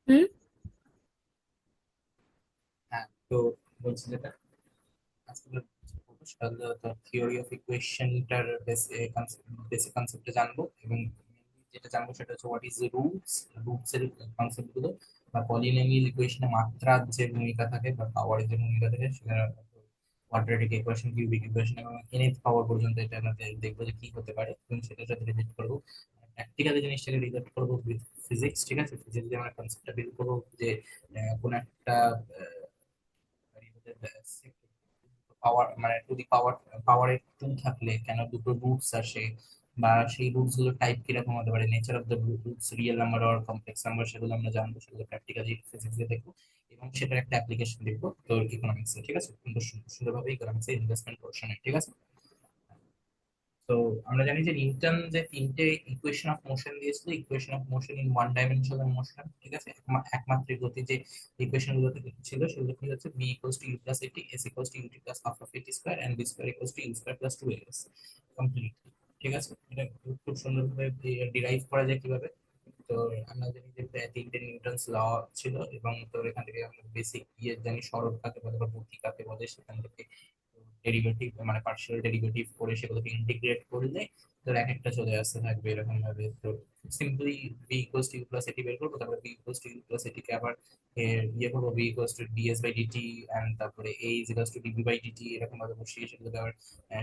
হুম। হ্যাঁ, তো বলছি যেটা আজকে থিওরি অফ ইকুয়েশনটার বেসিক কনসেপ্টে জানবো, এবং যেটা জানবো সেটা হচ্ছে হোয়াট ইজ রুটস এর কনসেপ্ট গুলো, বা পলিনোমিয়াল ইকুয়েশনে মাত্রার যে ভূমিকা থাকে বা পাওয়ারের যে ভূমিকা থাকে সেটা, কোয়াড্রেটিক ইকুয়েশন, কিউবিক ইকুয়েশন এবং nth পাওয়ার পর্যন্ত এটা আমাদের দেখবো যে কি হতে পারে, এবং সেটার সাথে রিলেট করবো প্র্যাকটিক্যালি জিনিসটাকে রিলেট করবো উইথ ফিজিক্স। ঠিক আছে, ফিজিক্স দিয়ে আমরা কনসেপ্টটা বিল্ড করবো যে কোন একটা পাওয়ার মানে টু দি পাওয়ারের টু থাকলে কেন দুটো রুটস আসে, বা সেই রুটস গুলোর টাইপ কিরকম হতে পারে, nature of the roots, real number আর কমপ্লেক্স নাম্বার, সেগুলো আমরা জানবো, সেগুলো প্র্যাকটিক্যালি ফিজিক্স দিয়ে দেখবো, এবং সেটার একটা অ্যাপ্লিকেশন দেখবো তোর ইকোনমিক্সে। ঠিক আছে, সুন্দরভাবে ইকোনমিক্সে ইনভেস্টমেন্ট পোর্শনে। ঠিক আছে, তো আমরা জানি যে নিউটন যে তিনটে ইকুয়েশন অফ মোশন দিয়েছিল, equation of motion in one dimensional motion. ঠিক আছে, একমাত্রিক গতি যে ইকুয়েশন গুলো ছিল সেগুলো কি হচ্ছে, v equals to u plus at, s equals to UT plus half of এটি square, and v square equals to u square plus two as complete. ঠিক আছে, এটা খুব সুন্দরভাবে ডিরাইভ করা যায় কিভাবে। তো আমরা জানি যে তিনটে নিউটনস ল ছিল, এবং তোর এখান থেকে আমরা বেসিক ইয়ে জানি, সরল কাকে বলে বা গতি কাকে বলে, সেখান থেকে ডেরিভেটিভ মানে পার্শিয়াল ডেরিভেটিভ করে সেগুলোকে ইন্টিগ্রেট করলে তোর এক একটা চলে আসতে থাকবে এরকম ভাবে। তো simply v equals to u plus at বের করবো, তারপরে v equals to u plus এটিকে আবার ইয়ে করবো, v equals to ds by dt, and তারপরে a is equals to dv by dt, এরকম ভাবে বসিয়ে সেগুলোকে আবার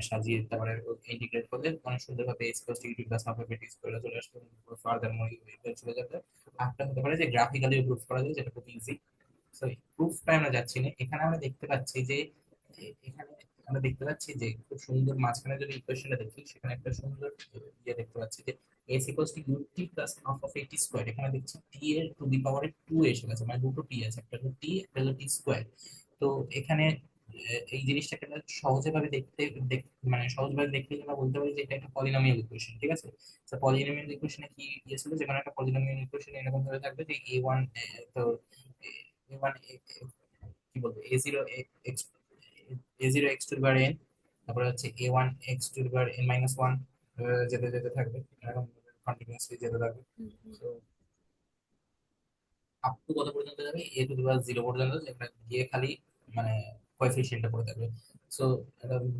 সাজিয়ে তারপরে ইন্টিগ্রেট করলে অনেক সুন্দরভাবে s equals to UT plus half of এটি স্কয়ার চলে আসবে। ফার্দার মোর চলে যাবে। আরেকটা হতে পারে যে গ্রাফিক্যালি প্রুফ করা যায়, যেটা খুব ইজি। সো প্রুফটা আমরা যাচ্ছি না, এখানে আমরা দেখতে পাচ্ছি যে এখানে আমরা দেখতে পাচ্ছি যে খুব সুন্দর মাঝখানে যদি ইকুয়েশনটা দেখি, সেখানে একটা সুন্দর ইয়ে দেখতে পাচ্ছি যে s equals to UT plus half of এটি স্কোয়ার। এখানে দেখছি টি এর টু দি পাওয়ার টু এসে গেছে, মানে দুটো টি আছে, একটা হলো টি, একটা হলো টি স্কোয়ার। তো এখানে এই জিনিসটাকে আমরা সহজে ভাবে মানে সহজভাবে দেখতে আমরা বলতে পারি যে এটা একটা পলিনোমিয়াল ইকুয়েশন। ঠিক আছে, তো পলিনোমিয়াল ইকুয়েশনে কি ইয়ে ছিল, যেখানে একটা পলিনোমিয়াল ইকুয়েশন এরকম ভাবে থাকবে যে এ ওয়ান, তো এ ওয়ান কি বলবো, এ জিরো এক্স, এ জিরো এক্স টু বার এন, তারপরে হচ্ছে এ ওয়ান এক্স টু বার এন মাইনাস ওয়ান, যেতে যেতে থাকবে এরকম কন্টিনিউয়াসলি যেতে থাকবে। তো আপ টু কত পর্যন্ত যাবে, এ টু দি পাওয়ার জিরো পর্যন্ত, যেটা গিয়ে খালি মানে কোএফিসিয়েন্টটা পড়ে থাকবে। সো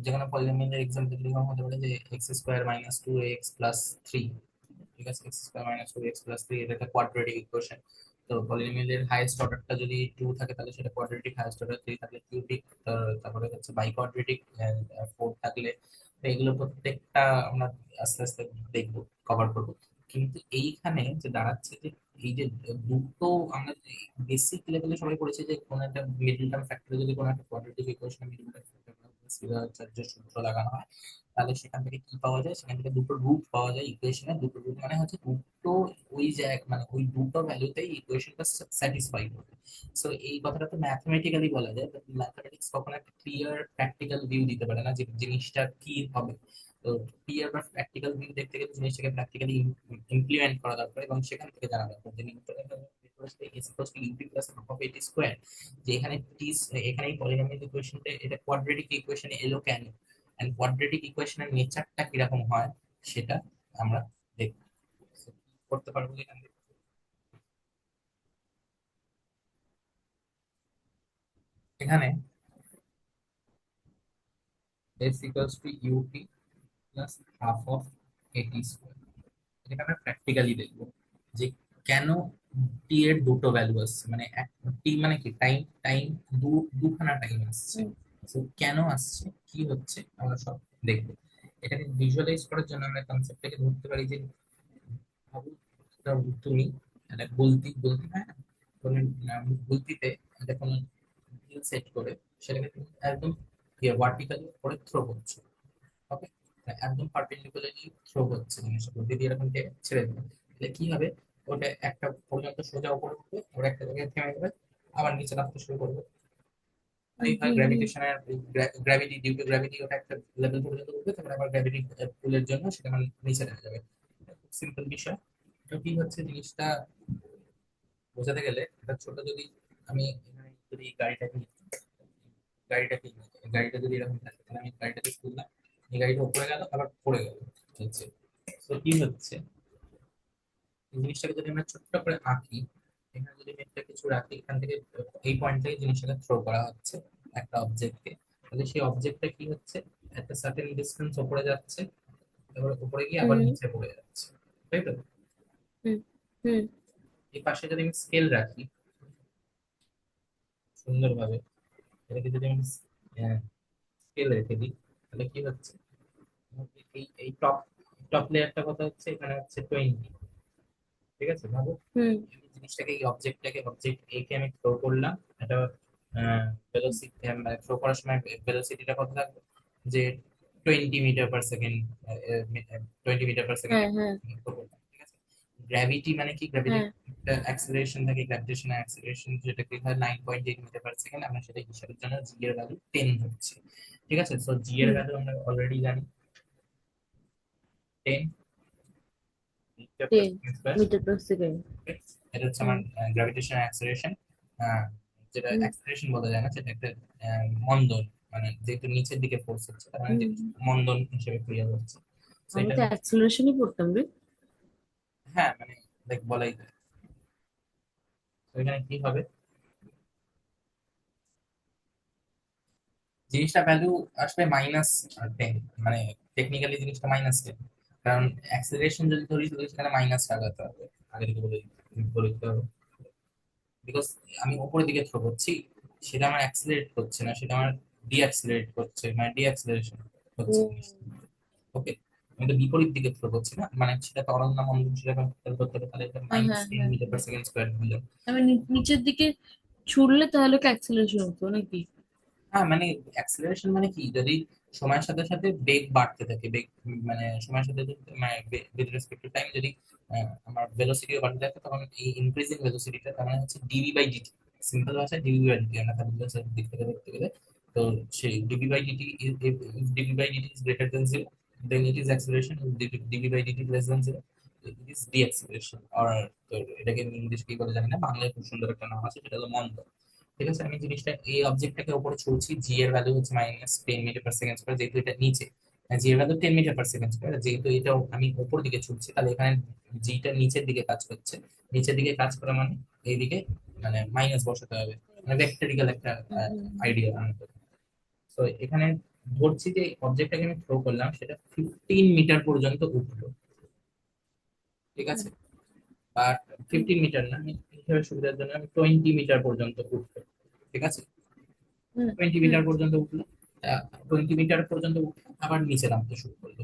যেখানে পলিনোমিয়ালের এক্সাম্পল এরকম হতে পারে যে x square minus two x plus three. ঠিক আছে, x square minus two x plus three, এটা একটা কোয়াড্রেটিক ইকুয়েশন। তো পলিনোমিয়ালের হাইয়েস্ট অর্ডারটা যদি টু থাকে তাহলে সেটা কোয়াড্রেটিক, হাইয়েস্ট অর্ডার থ্রি থাকলে কিউবিক, তারপরে হচ্ছে বাই কোয়াড্রেটিক, ফোর থাকলে। তো এগুলো প্রত্যেকটা আমরা আস্তে আস্তে দেখবো, কভার করবো। কিন্তু এইখানে যে দাঁড়াচ্ছে যে এই যে দুটো, আমরা বেসিক লেভেলে সবাই পড়েছি যে কোন একটা মিডল টার্ম ফ্যাক্টরে যদি কোনো একটা quadratic equation middle term factor সূত্র লাগানো হয়, তাহলে সেখান থেকে কি পাওয়া যায়, সেখান থেকে দুটো রুট পাওয়া যায় ইকুয়েশনের। দুটো রুট মানে হচ্ছে দুটো ওই জায়গা, মানে ওই দুটো ভ্যালুতেই ইকুয়েশনটা স্যাটিসফাই করবে। সো এই কথাটা তো ম্যাথমেটিক্যালি বলা যায়, বাট ম্যাথমেটিক্স কখনো একটা ক্লিয়ার প্র্যাকটিক্যাল ভিউ দিতে পারে না যে জিনিসটা কি হবে। তো ক্লিয়ার বা প্র্যাকটিক্যাল ভিউ দেখতে গেলে জিনিসটাকে প্র্যাকটিক্যালি ইমপ্লিমেন্ট করা দরকার, এবং সেখান থেকে জানা দরকার যে ইউপি প্লাস হাফ অফ এটি স্কোয়ার, যে এখানে টি, এখানে পলিনোমিয়াল ইকুয়েশনটা এটা কোয়াড্রেটিক ইকুয়েশনে এলো কেন, এন্ড কোয়াড্রেটিক ইকুয়েশনের নেচারটা কিরকম হয় সেটা আমরা দেখব। So, কি করতে পারবো এখান থেকে, এখানে s equals to ut plus half of এটি স্কোয়ার, এটা আমরা প্র্যাকটিক্যালি দেখবো যে কেন টি এর দুটো ভ্যালু আসছে, মানে টি মানে কি টাইম, টাইম দুখানা টাইম আসছে। তো কেন আসছে, কি হচ্ছে, আমরা সব দেখবো। এটাকে ভিজুয়ালাইজ করার জন্য আমরা কনসেপ্টটাকে ধরতে পারি যে ভাবো তুমি একটা বলতি বলতি হয় না, কোনো বলতিতে একটা কোনো সেট করে সেটাকে তুমি একদম ভার্টিক্যালি করে থ্রো করছো। ওকে, একদম পারপেন্ডিকুলারলি থ্রো হচ্ছে জিনিসটা, বুদ্ধি দিয়ে এরকম ছেড়ে দেবে, তাহলে কি হবে, ওটা একটা পর্যন্ত সোজা উপরে উঠবে, ওটা একটা জায়গায় থেমে যাবে, আবার নিচে নামতে শুরু করবে। তাই হয় গ্র্যাভিটেশনের, গ্র্যাভিটি, ডিউ টু গ্র্যাভিটি ওটা একটা লেভেল পর্যন্ত উঠবে, তারপর আবার গ্র্যাভিটি পুলের জন্য সেটা মানে নিচে নেমে যাবে। সিম্পল বিষয়। তো কি হচ্ছে জিনিসটা বোঝাতে গেলে, এটা ছোট যদি আমি এখানে যদি গাড়িটাকে গাড়িটা যদি এরকম থাকে, তাহলে আমি গাড়িটাকে তুললাম, এই গাড়িটা উপরে গেল আবার পড়ে গেল হচ্ছে। তো কি হচ্ছে, এই জিনিসটাকে যদি আমরা ছোট্ট করে আঁকি, এখানে যদি আমি একটা কিছু রাখি, এখান থেকে এই পয়েন্ট থেকে জিনিসটাকে থ্রো করা হচ্ছে একটা অবজেক্টকে, তাহলে সেই অবজেক্টটা কি হচ্ছে, একটা সার্টেন ডিস্টেন্স উপরে যাচ্ছে, এবার উপরে গিয়ে আবার হুম নিচে পড়ে যাচ্ছে, তাই তো? হুম হুম এই পাশে যদি আমি স্কেল রাখি সুন্দরভাবে, এটাকে যদি আমি স্কেল রেখে দিই, তাহলে কি হচ্ছে, এই এই টপ টপ লেয়ারটা কত হচ্ছে, এখানে হচ্ছে 20। ঠিক আছে, ভাবো হুম এই জিনিসটাকে, এই অবজেক্টটাকে, অবজেক্ট এ কে আমি থ্রো করলাম, এটা ভেলোসিটি, মানে থ্রো করার সময় ভেলোসিটিটা কত থাকবে, যে 20 metre per second, 20 metre per second. হ্যাঁ হ্যাঁ ঠিক আছে। গ্র্যাভিটি মানে কি, গ্র্যাভিটি হ্যাঁ অ্যাক্সেলারেশন থাকে, গ্র্যাভিটেশনাল অ্যাক্সেলারেশন, যেটা কি হয় 9.8 মিটার পার সেকেন্ড, আমরা সেটা হিসাবের জন্য জি এর ভ্যালু 10 ধরছি। ঠিক আছে, সো জি এর হুম ভ্যালু আমরা অলরেডি জানি 10 metre per 10 second. Metre per second. এটা হচ্ছে হুম আমার গ্র্যাভিটেশনাল অ্যাক্সেলারেশন, যেটা হুম অ্যাক্সেলারেশন বলা যায় না, সেটা একটা মন্দন, মানে যেহেতু নিচের দিকে ফোর্স হচ্ছে, তার মানে হুম। জিনিস মন্দন হিসেবে ক্রিয়া হচ্ছে। তো আমি এটা, তো অ্যাক্সেলারেশনই পড়তাম রে। হ্যাঁ মানে দেখ বলাই যায়। তো এখানে কি হবে, জিনিসটা ভ্যালু আসবে -10, মানে টেকনিক্যালি জিনিসটা -10, কারণ অ্যাক্সেলারেশন যদি ধরি তাহলে সেখানে মাইনাস লাগাতে হবে, আগে থেকে বলে দিতে হবে, বিকজ আমি উপরের দিকে থ্রো করছি, সেটা আমার অ্যাক্সিলারেট করছে না, সেটা আমার ডিঅ্যাক্সিলারেট করছে, মানে ডিঅ্যাক্সিলারেশন ও হচ্ছে। ওকে, আমি তো বিপরীত দিকে থ্রো করছি না, মানে সেটা তরল না মন্দ সেটা খেয়াল করতে হবে, তাহলে এটা হ্যাঁ মাইনাস হ্যাঁ টেন হ্যাঁ মিটার পার হ্যাঁ। সেকেন্ড স্কোয়ার দিলাম। আমি নিচের দিকে ছুড়লে তাহলে কি অ্যাক্সেলারেশন হতো নাকি? হ্যাঁ মানে অ্যাক্সিলারেশন মানে কি, যদি সময়ের সাথে সাথে বেগ বাড়তে থাকে, বেগ মানে সময়ের সাথে সাথে, মানে উইথ রেসপেক্ট টু টাইম, যদি আমার ভেলোসিটিও বাড়তে থাকে, তখন এই ইনক্রিজিং ভেলোসিটিটা তার মানে হচ্ছে ডিভি বাই ডিটি, সিম্পল ভাষায় ডিভি বাই ডিটি, আমরা ক্যালকুলাসের দিক থেকে দেখতে গেলে। তো সেই dv by dt, dv by dt is greater than zero, then it is acceleration, dv by dt less than zero, it is deacceleration. আর তো এটাকে ইংলিশ কি বলে জানি না, বাংলায় খুব সুন্দর একটা নাম আছে, সেটা হলো মন্দ। ঠিক আছে, আমি জিনিসটা, এই অবজেক্টটাকে উপরে ছুড়ছি, জি এর ভ্যালু হচ্ছে -10 মিটার পার সেকেন্ড স্কোয়ার, যেহেতু এটা নিচে, জি এর value 10 metre per second square, যেহেতু এটা আমি উপর দিকে ছুটছি, তাহলে এখানে জিটা নিচের দিকে কাজ করছে, নিচের দিকে কাজ করা মানে এইদিকে, মানে মাইনাস বসাতে হবে, মানে ভেক্টরিক্যাল একটা হুম হুম আইডিয়া আনতে হবে। তো এখানে ধরছি যে অবজেক্টটাকে আমি থ্রো করলাম, সেটা 15 মিটার পর্যন্ত উঠলো। ঠিক হুম আছে, বাট হুম 15 মিটার না, আমি হিসাবে সুবিধার জন্য আমি 20 মিটার পর্যন্ত উঠলো। ঠিক আছে, হুম 20 মিটার হুম পর্যন্ত উঠলো, 20 মিটার পর্যন্ত উঠে আবার নিচে নামতে শুরু করলো।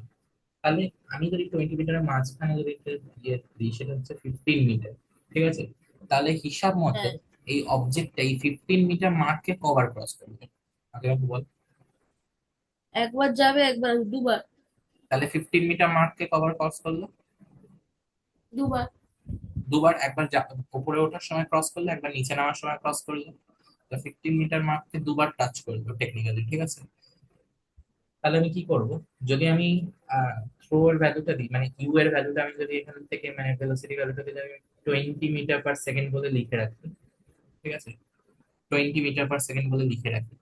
তাহলে আমি যদি 20 মিটারের মাঝখানে যদি একটা ইয়ে দিই, সেটা হচ্ছে 15 মিটার। ঠিক আছে, তাহলে হিসাব মতো হ্যাঁ। এই অবজেক্টটা এই 15 মিটার মার্ককে কভার ক্রস করবে। আগে আমাকে বল, একবার যাবে, একবার দুবার। তাহলে 15 মিটার মার্ককে কভার ক্রস করলো দুবার। দুবার, একবার উপরে ওঠার সময় ক্রস করলো, একবার নিচে নামার সময় ক্রস করলো, তো 15 মিটার মার্ককে দুবার টাচ করলো টেকনিক্যালি। ঠিক আছে, তাহলে আমি কি করব, যদি আমি থ্রো এর ভ্যালুটা দিই, মানে ইউ এর ভ্যালুটা আমি যদি এখান থেকে, মানে ভেলোসিটি ভ্যালুটা যদি আমি 20 মিটার পার সেকেন্ড বলে লিখে রাখি, ঠিক আছে, 20 মিটার পার সেকেন্ড বলে লিখে রাখি,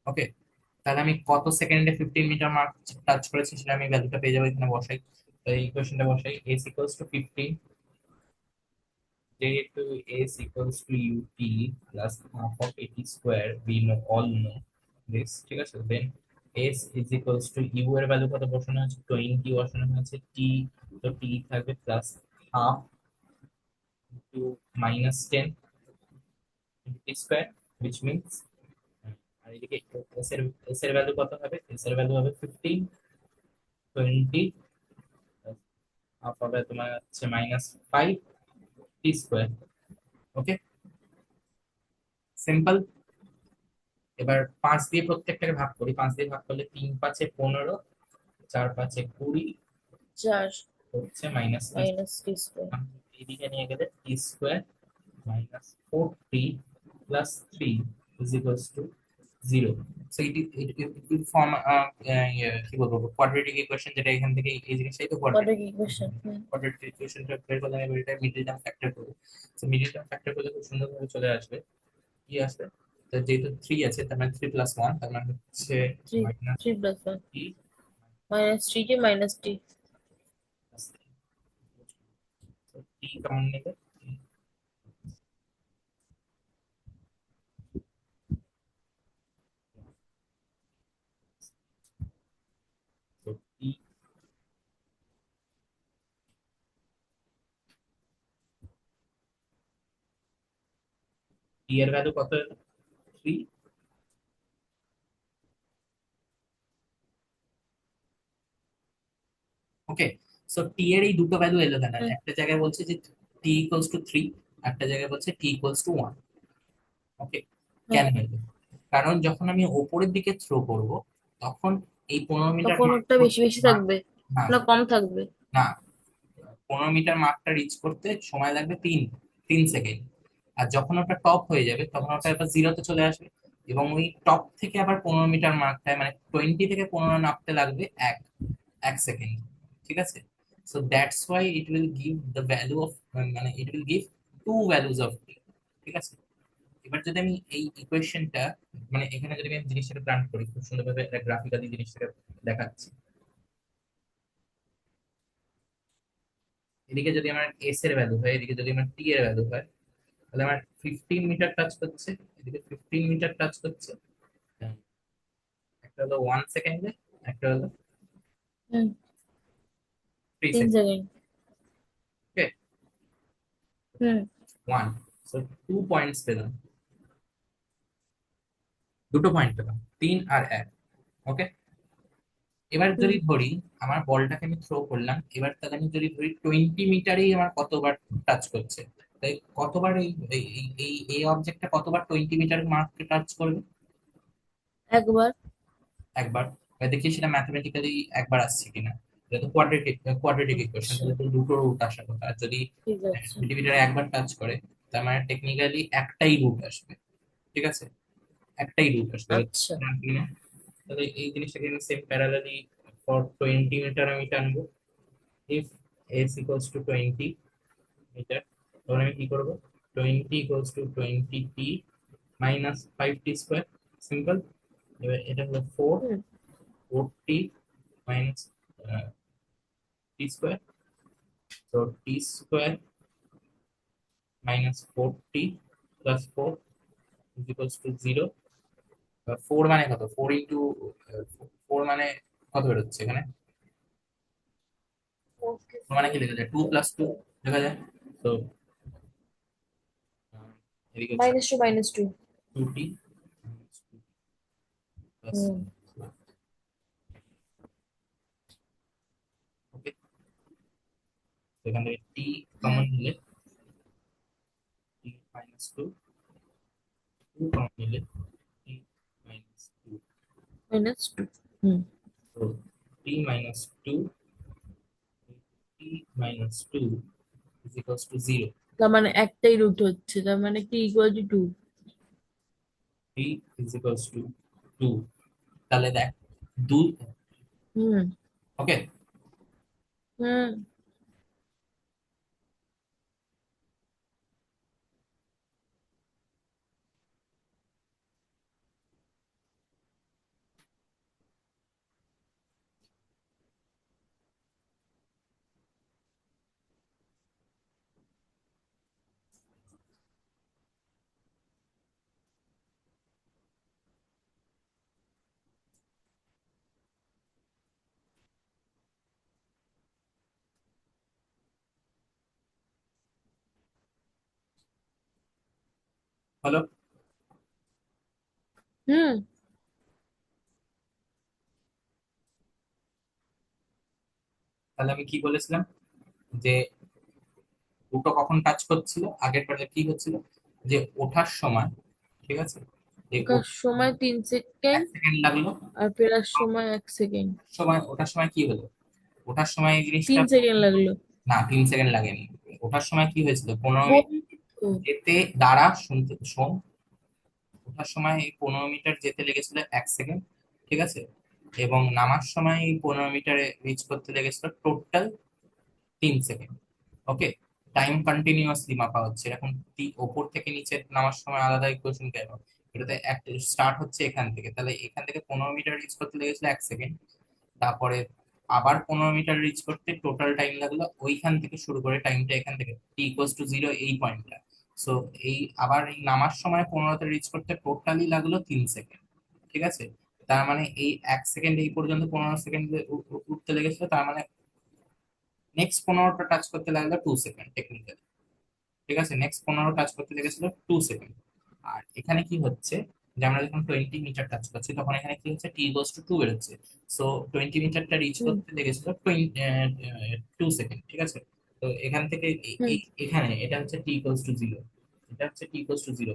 ওকে, তাহলে আমি কত সেকেন্ডে 15 মিটার মার্ক টাচ করেছি সেটা আমি ভ্যালুটা পেয়ে যাবো, এখানে বসাই। তো এই কোশ্চেনটা বসাই, এস ইকুয়ালস টু 15, যেহেতু s equals to UT plus half of এটি square, we know all know this. ঠিক আছে, then s is equals to u এর ভ্যালু কত বসানো আছে, 20 বসানো হয়েছে, টি, তো টি থাকবে plus half to -10 t square, which means, আর এদিকে এস এর ভ্যালু কত হবে, এস এর ভ্যালু হবে 15, 20, হাফ হবে তোমার হচ্ছে -5 টি স্কোয়ার। ওকে, সিম্পল। এবার 5 দিয়ে প্রত্যেকটাকে ভাগ করি, 5 দিয়ে ভাগ করলে 3 × 5 = 15, 4 × 5 = 20, চার হচ্ছে -3। Minus t square. এইদিকে নিয়ে গেলে t square -4t plus 3 is equals to 0। So it will form কি বলবো, কোয়াড্রেটিক ইকুয়েশন, যেটা এখান থেকে এই জিনিসটাই তো কটা কোয়াড্রেটিক। কি কোশ্চেন? কোয়াড্রেটিক ইকুয়েশনটা বের করলে আমি এটা মিডল টার্ম ফ্যাক্টর করবো। সো মিডল টার্ম ফ্যাক্টর করলে খুব সুন্দরভাবে চলে আসবে, কি আসবে, তো যেহেতু 3 আছে, তার মানে 3 + 1, তার মানে হচ্ছে three. Minus three plus one. T minus three কে মাইনাস টি। টি কমন নেবে, টি এর ভ্যালু কত? 3। ওকে, সো টি এর এই দুটো ভ্যালু এলো কেন? হুম, একটা জায়গায় বলছে যে টি ইকুয়ালস টু 3, একটা জায়গায় বলছে টি ইকুয়ালস টু 1। ওকে, হ্যাঁ, কেন হলো? কারণ যখন আমি ওপরের দিকে থ্রো করব, তখন এই 15 মিটার তখন মার্ক ওটা বেশি বেশি মার্ক থাকবে না না কম থাকবে? না 15 মিটার মার্কটা রিচ করতে সময় লাগবে 3 সেকেন্ড। আর যখন ওটা টপ হয়ে যাবে তখন ওটা আচ্ছা, এবার জিরোতে চলে আসবে, এবং ওই টপ থেকে আবার 15 মিটার মার্কটায় মানে 20 থেকে 15 নামতে লাগবে এক এক সেকেন্ড। ঠিক আছে, so that's why it will give the value of, মানে it will give two values of t. ঠিক আছে, এবার যদি আমি এই ইকুয়েশনটা, মানে এখানে যদি আমি জিনিসটাকে প্ল্যান করি, খুব সুন্দরভাবে গ্রাফিক্যালি জিনিসটাকে দেখাচ্ছি। এদিকে যদি আমার এস এর ভ্যালু হয়, এদিকে যদি আমার টি এর ভ্যালু হয়, তাহলে আমার 15 মিটার টাচ করছে, এদিকে 15 মিটার টাচ করছে। হ্যাঁ, একটা হলো 1 সেকেন্ডে, একটা হলো হুম, 3 সেকেন্ড। 3 সেকেন্ড। ওকে, হুম, 1, সো 2 পয়েন্টস পেলাম, দুটো পয়েন্ট পেলাম, 3 আর 1। ওকে, এবার হুম, যদি ধরি আমার বলটাকে আমি থ্রো করলাম, এবার তাহলে আমি যদি ধরি 20 মিটারেই আমার কতবার টাচ করছে, তাই কতবার এই এই এই এই অবজেক্টটা কতবার 20 মিটার মার্ককে টাচ করবে? একবার। একবার। এবার দেখি সেটা ম্যাথমেটিক্যালি একবার আসছে কিনা। এটা তো কোয়াড্রেটিক কোয়াড্রেটিক ইকুয়েশন, আচ্ছা, তাহলে তো দুটো রুট আসার কথা। আর যদি ঠিক আছে। 20 মিটারে একবার টাচ করে, তার মানে টেকনিক্যালি একটাই রুট আসবে। ঠিক আছে, একটাই রুট আসবে। এবার আচ্ছা, টানবি না? তাহলে এই জিনিসটাকে আমি সেম প্যারালালি ফর 20 মিটার আমি টানবো। If s equals to 20 metre, তখন আমি কি করবো? 20 equals to 20 t minus 5 t square. Simple. এবার এটা হলো four, hmm, 4 t minus t square, তো t square minus 4 t plus 4 equals to 0। 4 মানে কত? 4 মানে কত বেরোচ্ছে এখানে? ওকে, 4 মানে কি লেখা যায়? 2 + 2 লেখা যায়। তো এদিকে হচ্ছে -2 -2। 2 টি প্লাস, হুম, ওকে, এখান থেকে টি হ্যাঁ, কমন নিলে t minus two, two common নিলে টি মাইনাস টু, -2। হুম, তো t minus two, t minus two is equals to 0। তার মানে একটাই রুট হচ্ছে, তার মানে কি =2। টি ইজ ইকুয়ালস টু 2। তাহলে দেখ, দুই। হুম, ওকে, হুম, হলো। হুম। তাহলে আমি কি বলেছিলাম যে দুটো কখন টাচ করছিল? আগের পার্টে কি হচ্ছিল যে ওঠার সময়, ঠিক আছে, যে ওঠার সময় 3 সেকেন্ড 1 সেকেন্ড লাগলো। আর ফেরার সময় 1 সেকেন্ড। ওঠার সময় কি হলো? ওঠার সময় এই জিনিসটা 3 সেকেন্ড লাগলো। না, 3 সেকেন্ড লাগেনি। ওঠার সময় কি হয়েছিল? 15 মিটার বললি তো। যেতে দাঁড়া, শুনতে শোন। ওঠার সময় এই 15 মিটার যেতে লেগেছিল 1 সেকেন্ড। ঠিক আছে, এবং নামার সময় এই 15 মিটারে রিচ করতে লেগেছিল টোটাল 3 সেকেন্ড। ওকে, টাইম কন্টিনিউয়াসলি মাপা হচ্ছে এরকম। ওপর থেকে নিচে নামার সময় আলাদা ইকুয়েশন কেন? এটাতে স্টার্ট হচ্ছে এখান থেকে, তাহলে এখান থেকে 15 মিটার রিচ করতে লেগেছিল 1 সেকেন্ড। তারপরে আবার 15 মিটার রিচ করতে টোটাল টাইম লাগলো ওইখান থেকে শুরু করে টাইমটা এখান থেকে t = 0 এই পয়েন্টটা। সো এই আবার এই নামার সময় 15তে রিচ করতে টোটালি লাগলো 3 সেকেন্ড। ঠিক আছে, তার মানে এই 1 সেকেন্ড এই পর্যন্ত 15 সেকেন্ড উঠতে লেগেছিল, তার মানে নেক্সট 15টা টাচ করতে লাগলো 2 সেকেন্ড টেকনিক্যালি। ঠিক আছে, নেক্সট 15 টাচ করতে লেগেছিল 2 সেকেন্ড। আর এখানে কি হচ্ছে, যে আমরা যখন 20 মিটার টাচ করছি তখন এখানে কি হচ্ছে, টি ইকুয়ালস টু 2 বেরোচ্ছে। সো 20 মিটারটা রিচ হুম করতে লেগেছিল 2 সেকেন্ড, ঠিক আছে। তো এখান থেকে হুম এখানে এটা হচ্ছে টি ইকুয়ালস টু 0, এটা হচ্ছে টি ইকুয়ালস টু 0।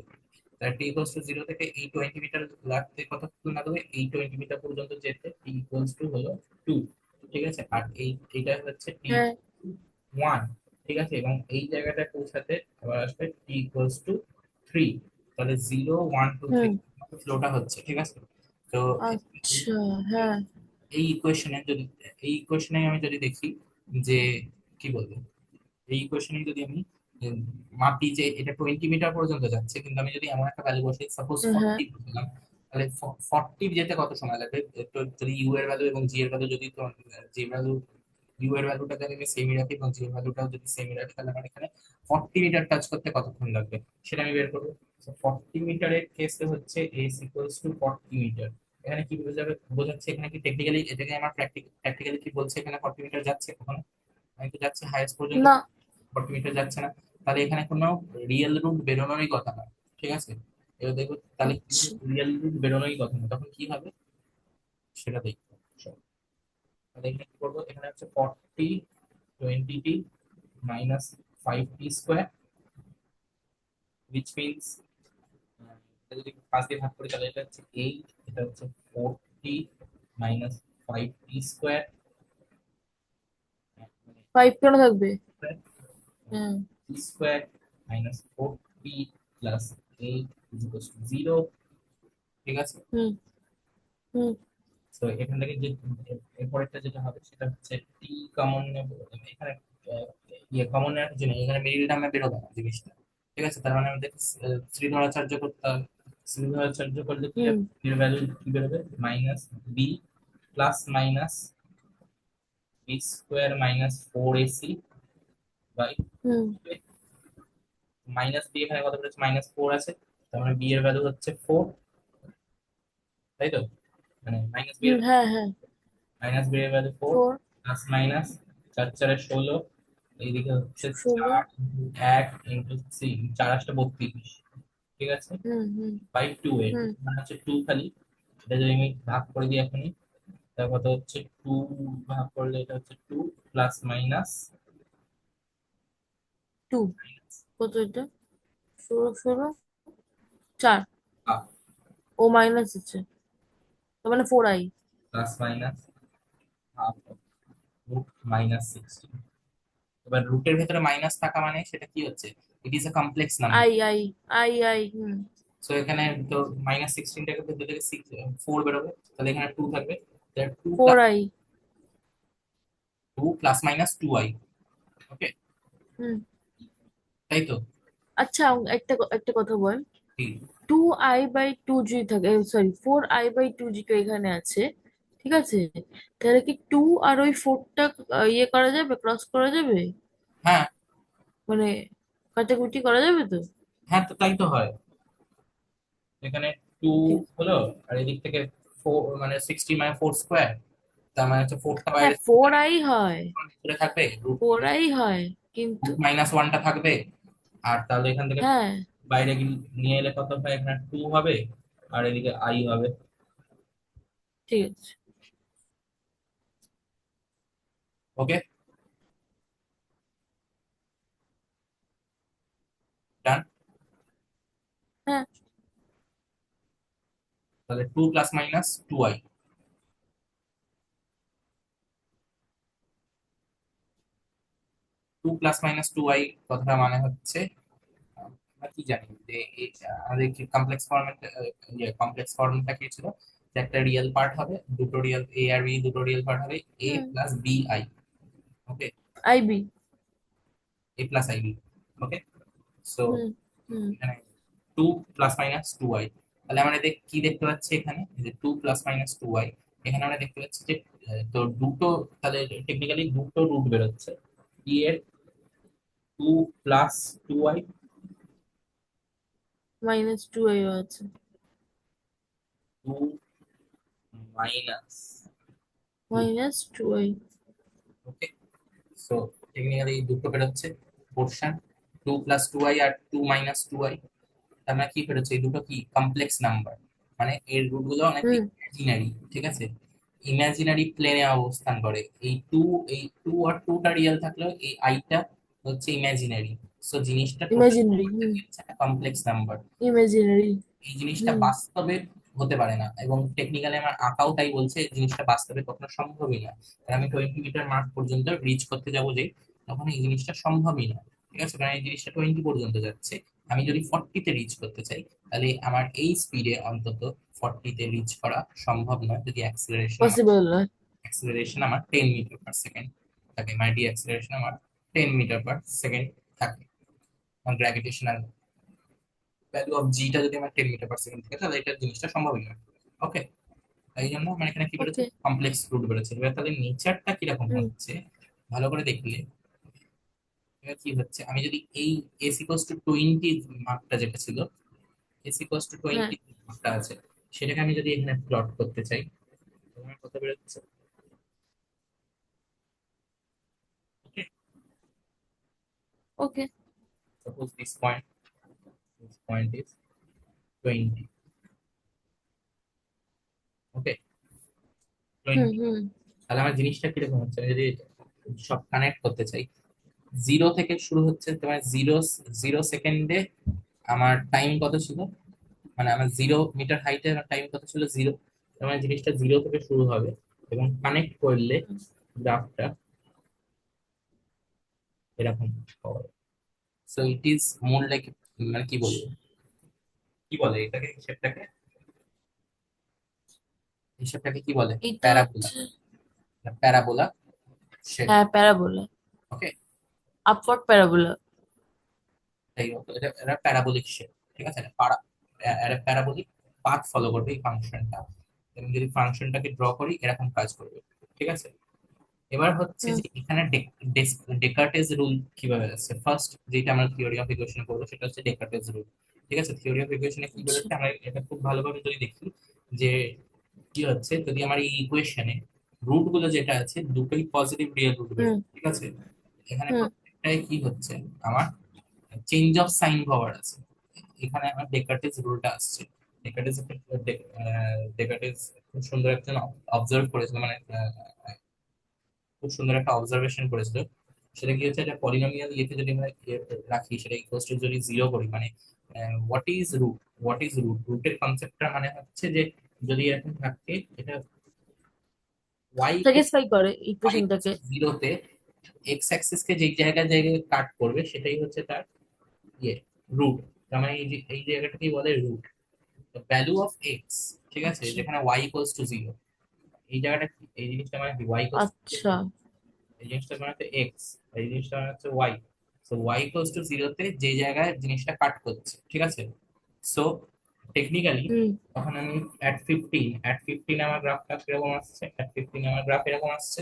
তার টি ইকুয়ালস টু 0 থেকে এই 20 মিটার লাগতে কতক্ষণ লাগবে, এই 20 মিটার পর্যন্ত যেতে টি ইকুয়ালস টু হলো 2, ঠিক আছে। আর এইটা হচ্ছে টি হ্যাঁ 1, ঠিক আছে। এবং এই জায়গাটায় পৌঁছাতে আবার আসবে টি ইকুয়ালস টু 3। তাহলে 0 1 2 3 হুম ফ্লোটা হচ্ছে, ঠিক আছে। তো আচ্ছা হ্যাঁ এই ইকুয়েশনে যদি, এই ইকুয়েশনে আমি যদি দেখি যে কি বলবো, এই ইকুয়েশনে যদি আমি উম, মাপি যে এটা 20 মিটার পর্যন্ত যাচ্ছে, কিন্তু আমি যদি এমন একটা ভ্যালু বসাই, সাপোজ হ্যাঁ 40 বসালাম, তাহলে 40 যেতে কত সময় লাগবে। তো যদি ইউ এর ভ্যালু এবং জি এর ভ্যালু যদি যে ভ্যালু, ইউ এর ভ্যালুটা যদি আমি সেমই রাখি এবং জি এর ভ্যালুটাও যদি সেমই রাখি, তাহলে আমার এখানে 40 মিটার টাচ করতে কতক্ষণ লাগবে সেটা আমি বের করবো। 40 মিটারের কেসে হচ্ছে এস ইকুয়ালস টু 40 মিটার। এখানে কি বোঝাবে, বোঝাচ্ছে এখানে কি টেকনিক্যালি, এটাকে আমার প্র্যাকটিক্যালি কি বলছে, এখানে 40 মিটার যাচ্ছে কখনো, আমি তো যাচ্ছে হাইয়েস্ট পর্যন্ত না 40 মিটার যাচ্ছে না। তাহলে এখানে কোনো রিয়েল রুট বেরোনোরই কথা না, ঠিক আছে। এবার দেখো তাহলে আচ্ছা রিয়েল রুট বেরোনোরই কথা না, তখন কি হবে সেটা দেখবো। চলো, তাহলে এখানে কি করবো, এখানে হচ্ছে 40 20t minus 5t square, which means যদি 5 দিয়ে ভাগ করি তাহলে এটা হচ্ছে 8, এটা হচ্ছে 40 মাইনাস 5t স্কোয়ার, 5 কেন থাকবে? হ্যাঁ t square minus 4t plus 8 is equals to 0, ঠিক আছে। হুম হুম তো এখান থেকে যে এরপরেরটা যেটা হবে সেটা হচ্ছে টি কমন নেব, এখানে আহ, ইয়ে কমন নেওয়ার কিছু নেই, এখানে মিডিল টার্মে বেরোবে না জিনিসটা, ঠিক আছে। তার মানে আমাদের শ্রীধরাচার্য করতে হবে। শ্রীধরাচার্য করলে কি হুম হবে, এর ভ্যালু কি বেরোবে, minus b plus minus b square minus 4ac by, হুম মাইনাস বি এখানে কত বেরোচ্ছে, -4 আছে, তার মানে বি এর ভ্যালু হচ্ছে 4, তাই তো। মানে হ্যাঁ হ্যাঁ মাইনাস বি এর ভ্যালু 4 4 প্লাস মাইনাস 4 4 16, এইদিকে হচ্ছে 16 4 1 ইন্টু 3, 4 8 32, ঠিক আছে, হুম হুম বাই 2 এ হুম মানে হচ্ছে 2 খালি। এটা যদি আমি ভাগ করে দিই এখনই, তার কত হচ্ছে 2, ভাগ করলে এটা হচ্ছে 2 প্লাস মাইনাস 2 কত এটা? 16 16 4 হাফ ও মাইনাস আছে, তার মানে 4i। Plus minus half root -16। এবার রুটের ভেতরে মাইনাস থাকা মানে সেটা কি হচ্ছে, it is a complex number. I hmm so এখানে তো -16টাকে ভেতর থেকে 4 বেরোবে, তাহলে এখানে 2 থাকবে, তাহলে 2 plus 4i 2 plus minus 2i, ওকে, হুম তাই তো। আচ্ছা একটা একটা কথা বল, কি? 2i/2g থাকে, সরি 4i/2g তো এখানে আছে, ঠিক আছে, তাহলে কি 2 আর ওই 4টা ইয়ে করা যাবে, ক্রস করা যাবে, হ্যাঁ, মানে কাটাকুটি করা যাবে তো? হ্যাঁ তো তাই তো হয়, এখানে 2 ঠিক হলো, আর এদিক থেকে 4 মানে 60 মানে 4 স্কোয়ার, তার মানে হচ্ছে 4টা হ্যাঁ বাইরে 4i হয়, ভিতরে থাকবে, রুট 4i হয় কিন্তু, -1টা থাকবে। আর তাহলে এখান থেকে হ্যাঁ বাইরে নিয়ে এলে কত হয়, এখানে 2 হবে, আর এদিকে আই হবে। ঠিক আছে ওকে, ডান। হ্যাঁ। তাহলে 2 plus minus 2i, 2 plus minus 2i কথাটা মানে হচ্ছে, আমরা কি জানি যে আমাদের কমপ্লেক্স ফর্মেট, কমপ্লেক্স ফর্মটা কি ছিল, যে একটা রিয়েল পার্ট হবে, দুটো রিয়েল এ আর বি, দুটো রিয়েল পার্ট হবে a hmm plus b i, okay, ib a plus i b, okay. So hmm hmm এখানে 2 প্লাস মাইনাস 2i, তাহলে আমরা কি দেখতে পাচ্ছি এখানে, যে 2 প্লাস মাইনাস 2i, এখানে আমরা দেখতে পাচ্ছি যে তো দুটো, তাহলে টেকনিক্যালি দুটো রুট বেরোচ্ছে, e এর 2 প্লাস 2i, -2i আছে, 2 মাইনাস, -2i ওকে। সো টেকনিক্যালি দুটো বেরোচ্ছে পোর্শন, 2 প্লাস 2i আর 2 মাইনাস 2i, তার মানে কি বেরোচ্ছে, এই দুটো কি কমপ্লেক্স নাম্বার, মানে এর রুট গুলো অনেকটা হুম। ইমাজিনারি, ঠিক আছে, ইমাজিনারি প্লেনে অবস্থান করে। এই টু আর টুটা রিয়েল থাকলেও এই আইটা হচ্ছে ইমাজিনারি। সো জিনিসটা টোটাল ইমাজিনারি। নাম্বারটা হুম। কি হচ্ছে, একটা কমপ্লেক্স নাম্বার। ইমাজিনারি। এই জিনিসটা হুম। বাস্তবে হতে পারে না, এবং টেকনিক্যালি আমার আঁকাও তাই বলছে এই জিনিসটা বাস্তবে কখনো সম্ভবই না। আর আমি 20 মিটার মার্ক পর্যন্ত রিচ করতে যাবো যে, তখন এই জিনিসটা সম্ভবই না। ঠিক আছে, কারণ এই জিনিসটা 20 পর্যন্ত যাচ্ছে। আমি যদি 40-তে রিচ করতে চাই, তাহলে আমার এই স্পিডে অন্তত 40-তে রিচ করা সম্ভব নয়, যদি পসিবল নয়। অ্যাক্সিলারেশন আমার 10 মিটার পার সেকেন্ড থাকে, মানে ডি অ্যাক্সিলারেশন আমার 10 মিটার পার সেকেন্ড থাকে। গ্র্যাভিটেশনাল ভ্যালু অফ জিটা যদি আমার 10 মিটার পার সেকেন্ড থাকে, তাহলে এটা জিনিসটা সম্ভবই নয়। ওকে, তাই জন্য আমার এখানে কি বেরোচ্ছে, ওকে। কমপ্লেক্স রুট বেরোচ্ছে। এবার তাদের নেচারটা কিরকম হুম। হচ্ছে ভালো করে দেখলে, এবার কি হচ্ছে, আমি যদি এই এস ইকোয়াস টু 20 মার্কটা যেটা ছিল, এস ইকোয়াস টু হ্যাঁ। 20 মার্কটা আছে, সেটাকে আমি যদি এখানে প্লট করতে চাই, তোমার কত বেরোচ্ছে, ওকে, ওকে। সাপোজ দিস পয়েন্ট ইজ 20, ওকে, হুম 20। হুম। তাহলে আমার জিনিসটা কিরকম হচ্ছে, আমি যদি সব কানেক্ট করতে চাই, জিরো থেকে শুরু হচ্ছে তোমার জিরো, 0 সেকেন্ডে আমার টাইম কত ছিল, মানে আমার 0 মিটার হাইটে আমার টাইম কত ছিল, 0। আমার জিনিসটা 0 থেকে শুরু হবে, এবং কানেক্ট করলে গ্রাফটা এরকম হবে। So it is more like, মানে কি বলবো, কি বলে এটাকে, হিসেবটাকে কি বলে, এটা প্যারাবোলা, হচ্ছে। Parabola shape. হ্যাঁ, প্যারাবোলা। ওকে, আপওয়ার্ড প্যারাবোলা। তাই হোক, এটা প্যারাবোলিক শেপ, ঠিক আছে, এটা প্যারাবোলিক পাথ ফলো করবে এই ফাংশনটা, এবং যদি ফাংশনটাকে ড্র করি এরকম কাজ করবে, ঠিক আছে। এবার হচ্ছে হুম। যে এখানে ডেকার্টেজ রুল কিভাবে আছে, ফার্স্ট যেটা আমরা থিওরি অফ ইকুয়েশন করবো সেটা হচ্ছে ডেকার্টেজ রুল। ঠিক আছে, থিওরি অফ ইকুয়েশনে কি আচ্ছা। বলেছে, আমরা এটা খুব ভালোভাবে যদি দেখি, যে কি হচ্ছে, যদি আমার এই ইকুয়েশনে রুট গুলো যেটা আছে দুটোই পজিটিভ রিয়েল রুট হুম বেরোবে, ঠিক আছে, এখানে হুম। প্রত্যেকটাই কি হচ্ছে, আমার চেঞ্জ অফ সাইন পাওয়ার আছে। এখানে আমার ডেকার্টেজ রুলটা আসছে। ডেকার্টেজ ডেকার্টেজ খুব সুন্দর একজন অবজার্ভ করেছিল, মানে খুব সুন্দর একটা অবজারভেশন করেছিল। সেটা কি হচ্ছে, একটা পলিনোমিয়াল ইয়েতে যদি আমরা রাখি, সেটা ইকুয়ালস টু যদি জিরো করি, মানে হোয়াট ইজ রুট, রুটের কনসেপ্টটা মানে হচ্ছে যে, যদি এরকম থাকে, এটা ওয়াই স্যাটিসফাই করে ওয়াই ইকুয়েশনটাকে। জিরোতে এক্স অ্যাক্সিস কে যে জায়গায় জায়গায় কাট করবে সেটাই হচ্ছে তার ইয়ে রুট। তার মানে এই জায়গাটাকেই বলে রুট, ভ্যালু অফ এক্স, ঠিক আছে, আচ্ছা। যেখানে y = 0। এই জায়গাটা এই জিনিসটা মানে কি, আচ্ছা। এই জিনিসটা মানে হচ্ছে এক্স, এই জিনিসটা মানে হচ্ছে ওয়াই। সো y = 0-তে যে জায়গায় জিনিসটা কাট করছে, ঠিক আছে। সো টেকনিক্যালি হুম। তখন আমি অ্যাট ফিফটিন আমার গ্রাফটা কিরকম আসছে, অ্যাট 15 আমার গ্রাফ এরকম আসছে।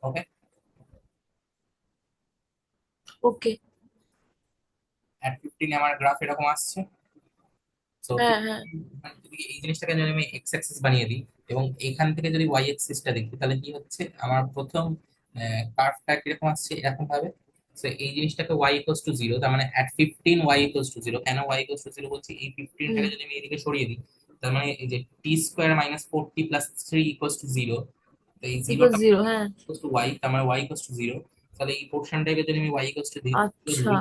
ওকে, ওকে। অ্যাট 15 আমার গ্রাফ এরকম আসছে। সো হ্যাঁ হ্যাঁ। মানে যদি এই জিনিসটাকে যদি আমি এক্স অ্যাক্সিস বানিয়ে দিই, এবং এখান থেকে যদি ওয়াই অ্যাক্সিসটা দেখি, তাহলে কি হচ্ছে, আমার প্রথম কার্ভটা কিরকম আসছে এরকম ভাবে। তো এই জিনিসটাকে y = 0, তার মানে অ্যাট 15 y = 0। কেন y = 0 বলছি, এই হুম। 15টাকে যদি আমি এদিকে সরিয়ে দিই, তার মানে এই যে t² - 40 + 3 = 0, তো এই ইকুয়াল জিরোটা জিরো, হ্যাঁ। y, তার মানে y = 0। তাহলে এই পোর্শনটাকে যদি আমি y = আচ্ছা। ধরি,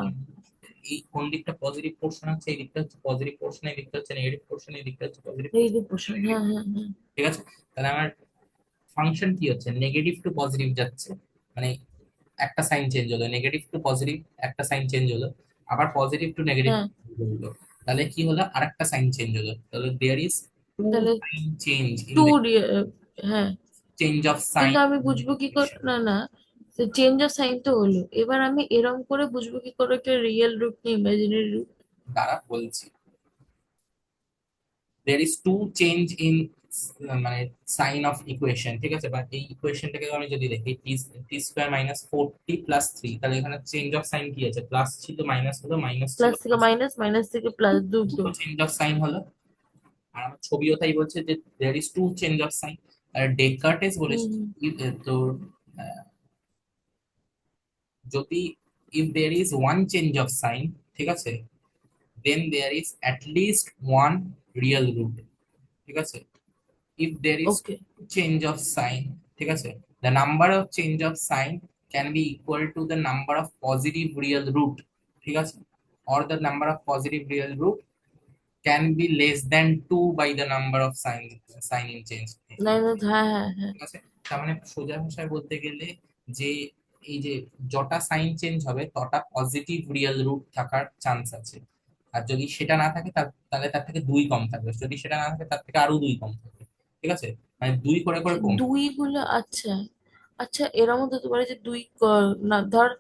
এই কোন দিকটা পজিটিভ পোর্শন হচ্ছে, এই দিকটা হচ্ছে পজিটিভ পোর্শন, এই দিকটা হচ্ছে নেগেটিভ পোর্শন, এই দিকটা হচ্ছে পজিটিভ এই পোর্শন, যে পোষণ, হ্যাঁ হ্যাঁ হ্যাঁ। ঠিক আছে। তাহলে আমার ফাংশন কি হচ্ছে, নেগেটিভ টু পজিটিভ যাচ্ছে, মানে একটা সাইন চেঞ্জ হলো, নেগেটিভ টু পজিটিভ একটা সাইন চেঞ্জ হলো, আবার পজিটিভ টু নেগেটিভ হ্যাঁ। হলো, তাহলে কি হলো, আরেকটা সাইন চেঞ্জ হলো, তাহলে দেয়ার ইজ টু তাহলে sign change in two. The হ্যাঁ। চেঞ্জ অফ সাইন কিন্তু আমি বুঝবো কি করে, না না, চেঞ্জ অফ সাইন তো হলো, এবার আমি এরম করে বুঝবো কি করে একটা রিয়েল রুট না ইমাজিনারি রুট? দ্বারা বলছি, there is two change in মানে সাইন অফ ইকুয়েশন, ঠিক আছে, বা এই ইকুয়েশনটাকে আমি যদি দেখি, t² - 40 + 3, তাহলে এখানে চেঞ্জ অফ সাইন কি আছে, প্লাস ছিল মাইনাস হলো, মাইনাস ছিল প্লাস থেকে প্লাস, মাইনাস, মাইনাস থেকে প্লাস, দুটো। দুটো চেঞ্জ অফ সাইন হলো। আর আমার ছবিও তাই বলছে যে there is two change of sign. আর ডেকার্টেস বলেছে, হুম তো যদি if there is one change of sign, ঠিক আছে, then there is at least one real root, ঠিক আছে? if there is okay. change of sign, ঠিক আছে, the number of change of sign can be equal to the number of positive real root, ঠিক আছে, or the number of positive real root can be less than 2 by the number of sign in change, না না, হ্যাঁ হ্যাঁ হ্যাঁ। ঠিক আছে। তার মানে সোজা ভাষায় বলতে গেলে যে এই যে যটা সাইন চেঞ্জ হবে তটা পজিটিভ রিয়েল রুট থাকার চান্স আছে, আর যদি সেটা না থাকে তাহলে তার থেকে দুই কম থাকবে, যদি সেটা না থাকে তার থেকে আরো দুই কম থাকবে, ঠিক আছে, মানে দুই করে করে সে কমবে। দুই গুলো, আচ্ছা। আচ্ছা, এরম হতে পারে যে দুই না ধর,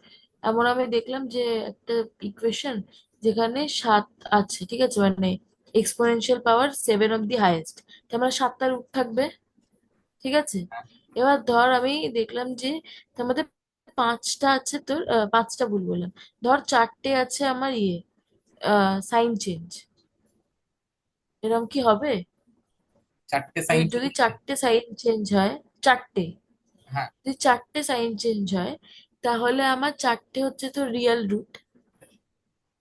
এমন আমি দেখলাম যে একটা ইকুয়েশন যেখানে সাত আছে, ঠিক আছে, মানে exponential power 7 of the highest, তার মানে সাতটা রুট থাকবে, ঠিক আছে। এবার ধর আমি দেখলাম যে তার মধ্যে পাঁচটা আছে তোর, পাঁচটা ভুল বললাম, ধর চারটে আছে আমার ইয়ে সাইন চেঞ্জ, এরকম কি হবে? চারটে সাইন যদি যদি চেঞ্জ, চারটে সাইন চেঞ্জ হয়, চারটে, হ্যাঁ, যদি চারটে সাইন চেঞ্জ হয়, তাহলে আমার চারটে হচ্ছে তো real root,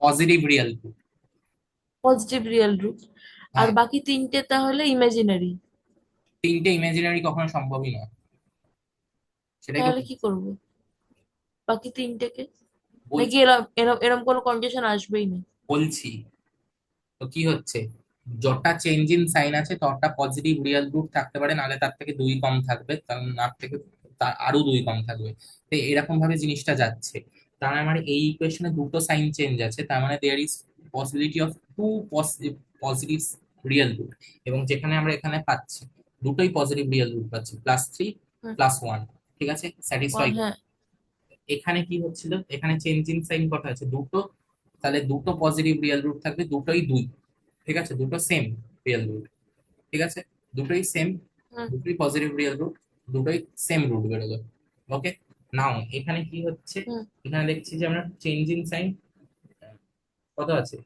positive real root, positive real root, আর হ্যাঁ। বাকি তিনটে তাহলে ইমাজিনারি। তিনটে ইমাজিনারি কখনো সম্ভবই নয়, সেটাই তো তাহলে কি বলছি। করব বাকি তিনটেকে? নাকি বলছি এরম এরম এরম কোনো কন্ডিশন আসবেই না? বলছি তো কি হচ্ছে, যটা চেঞ্জ ইন সাইন আছে ততটা পজিটিভ রিয়েল রুট থাকতে পারে, নাহলে তার থেকে দুই কম থাকবে, তার থেকে তার আরো দুই কম থাকবে। তো এরকম ভাবে জিনিসটা যাচ্ছে। তার মানে এই ইকুয়েশনে দুটো সাইন চেঞ্জ আছে, তার মানে there is possibility of two positive real root, এবং যেখানে আমরা এখানে পাচ্ছি দুটোই পজিটিভ রিয়েল রুট পাচ্ছি, +3 হুম, +1, ঠিক আছে, স্যাটিসফাই। হ্যাঁ। এখানে কি হচ্ছিল, এখানে চেঞ্জ ইন সাইন কটা আছে, দুটো, তাহলে দুটো পজিটিভ রিয়েল রুট থাকবে, দুটোই দুই, ঠিক আছে, দুটো সেম রিয়েল রুট, ঠিক আছে, দুটোই সেম, হুম, দুটোই পজিটিভ রিয়েল রুট, দুটোই সেম রুট বেরোলো। ওকে, নাও এখানে কি হচ্ছে, হুম, এখানে দেখছি যে আমরা চেঞ্জ ইন সাইন কত আছে,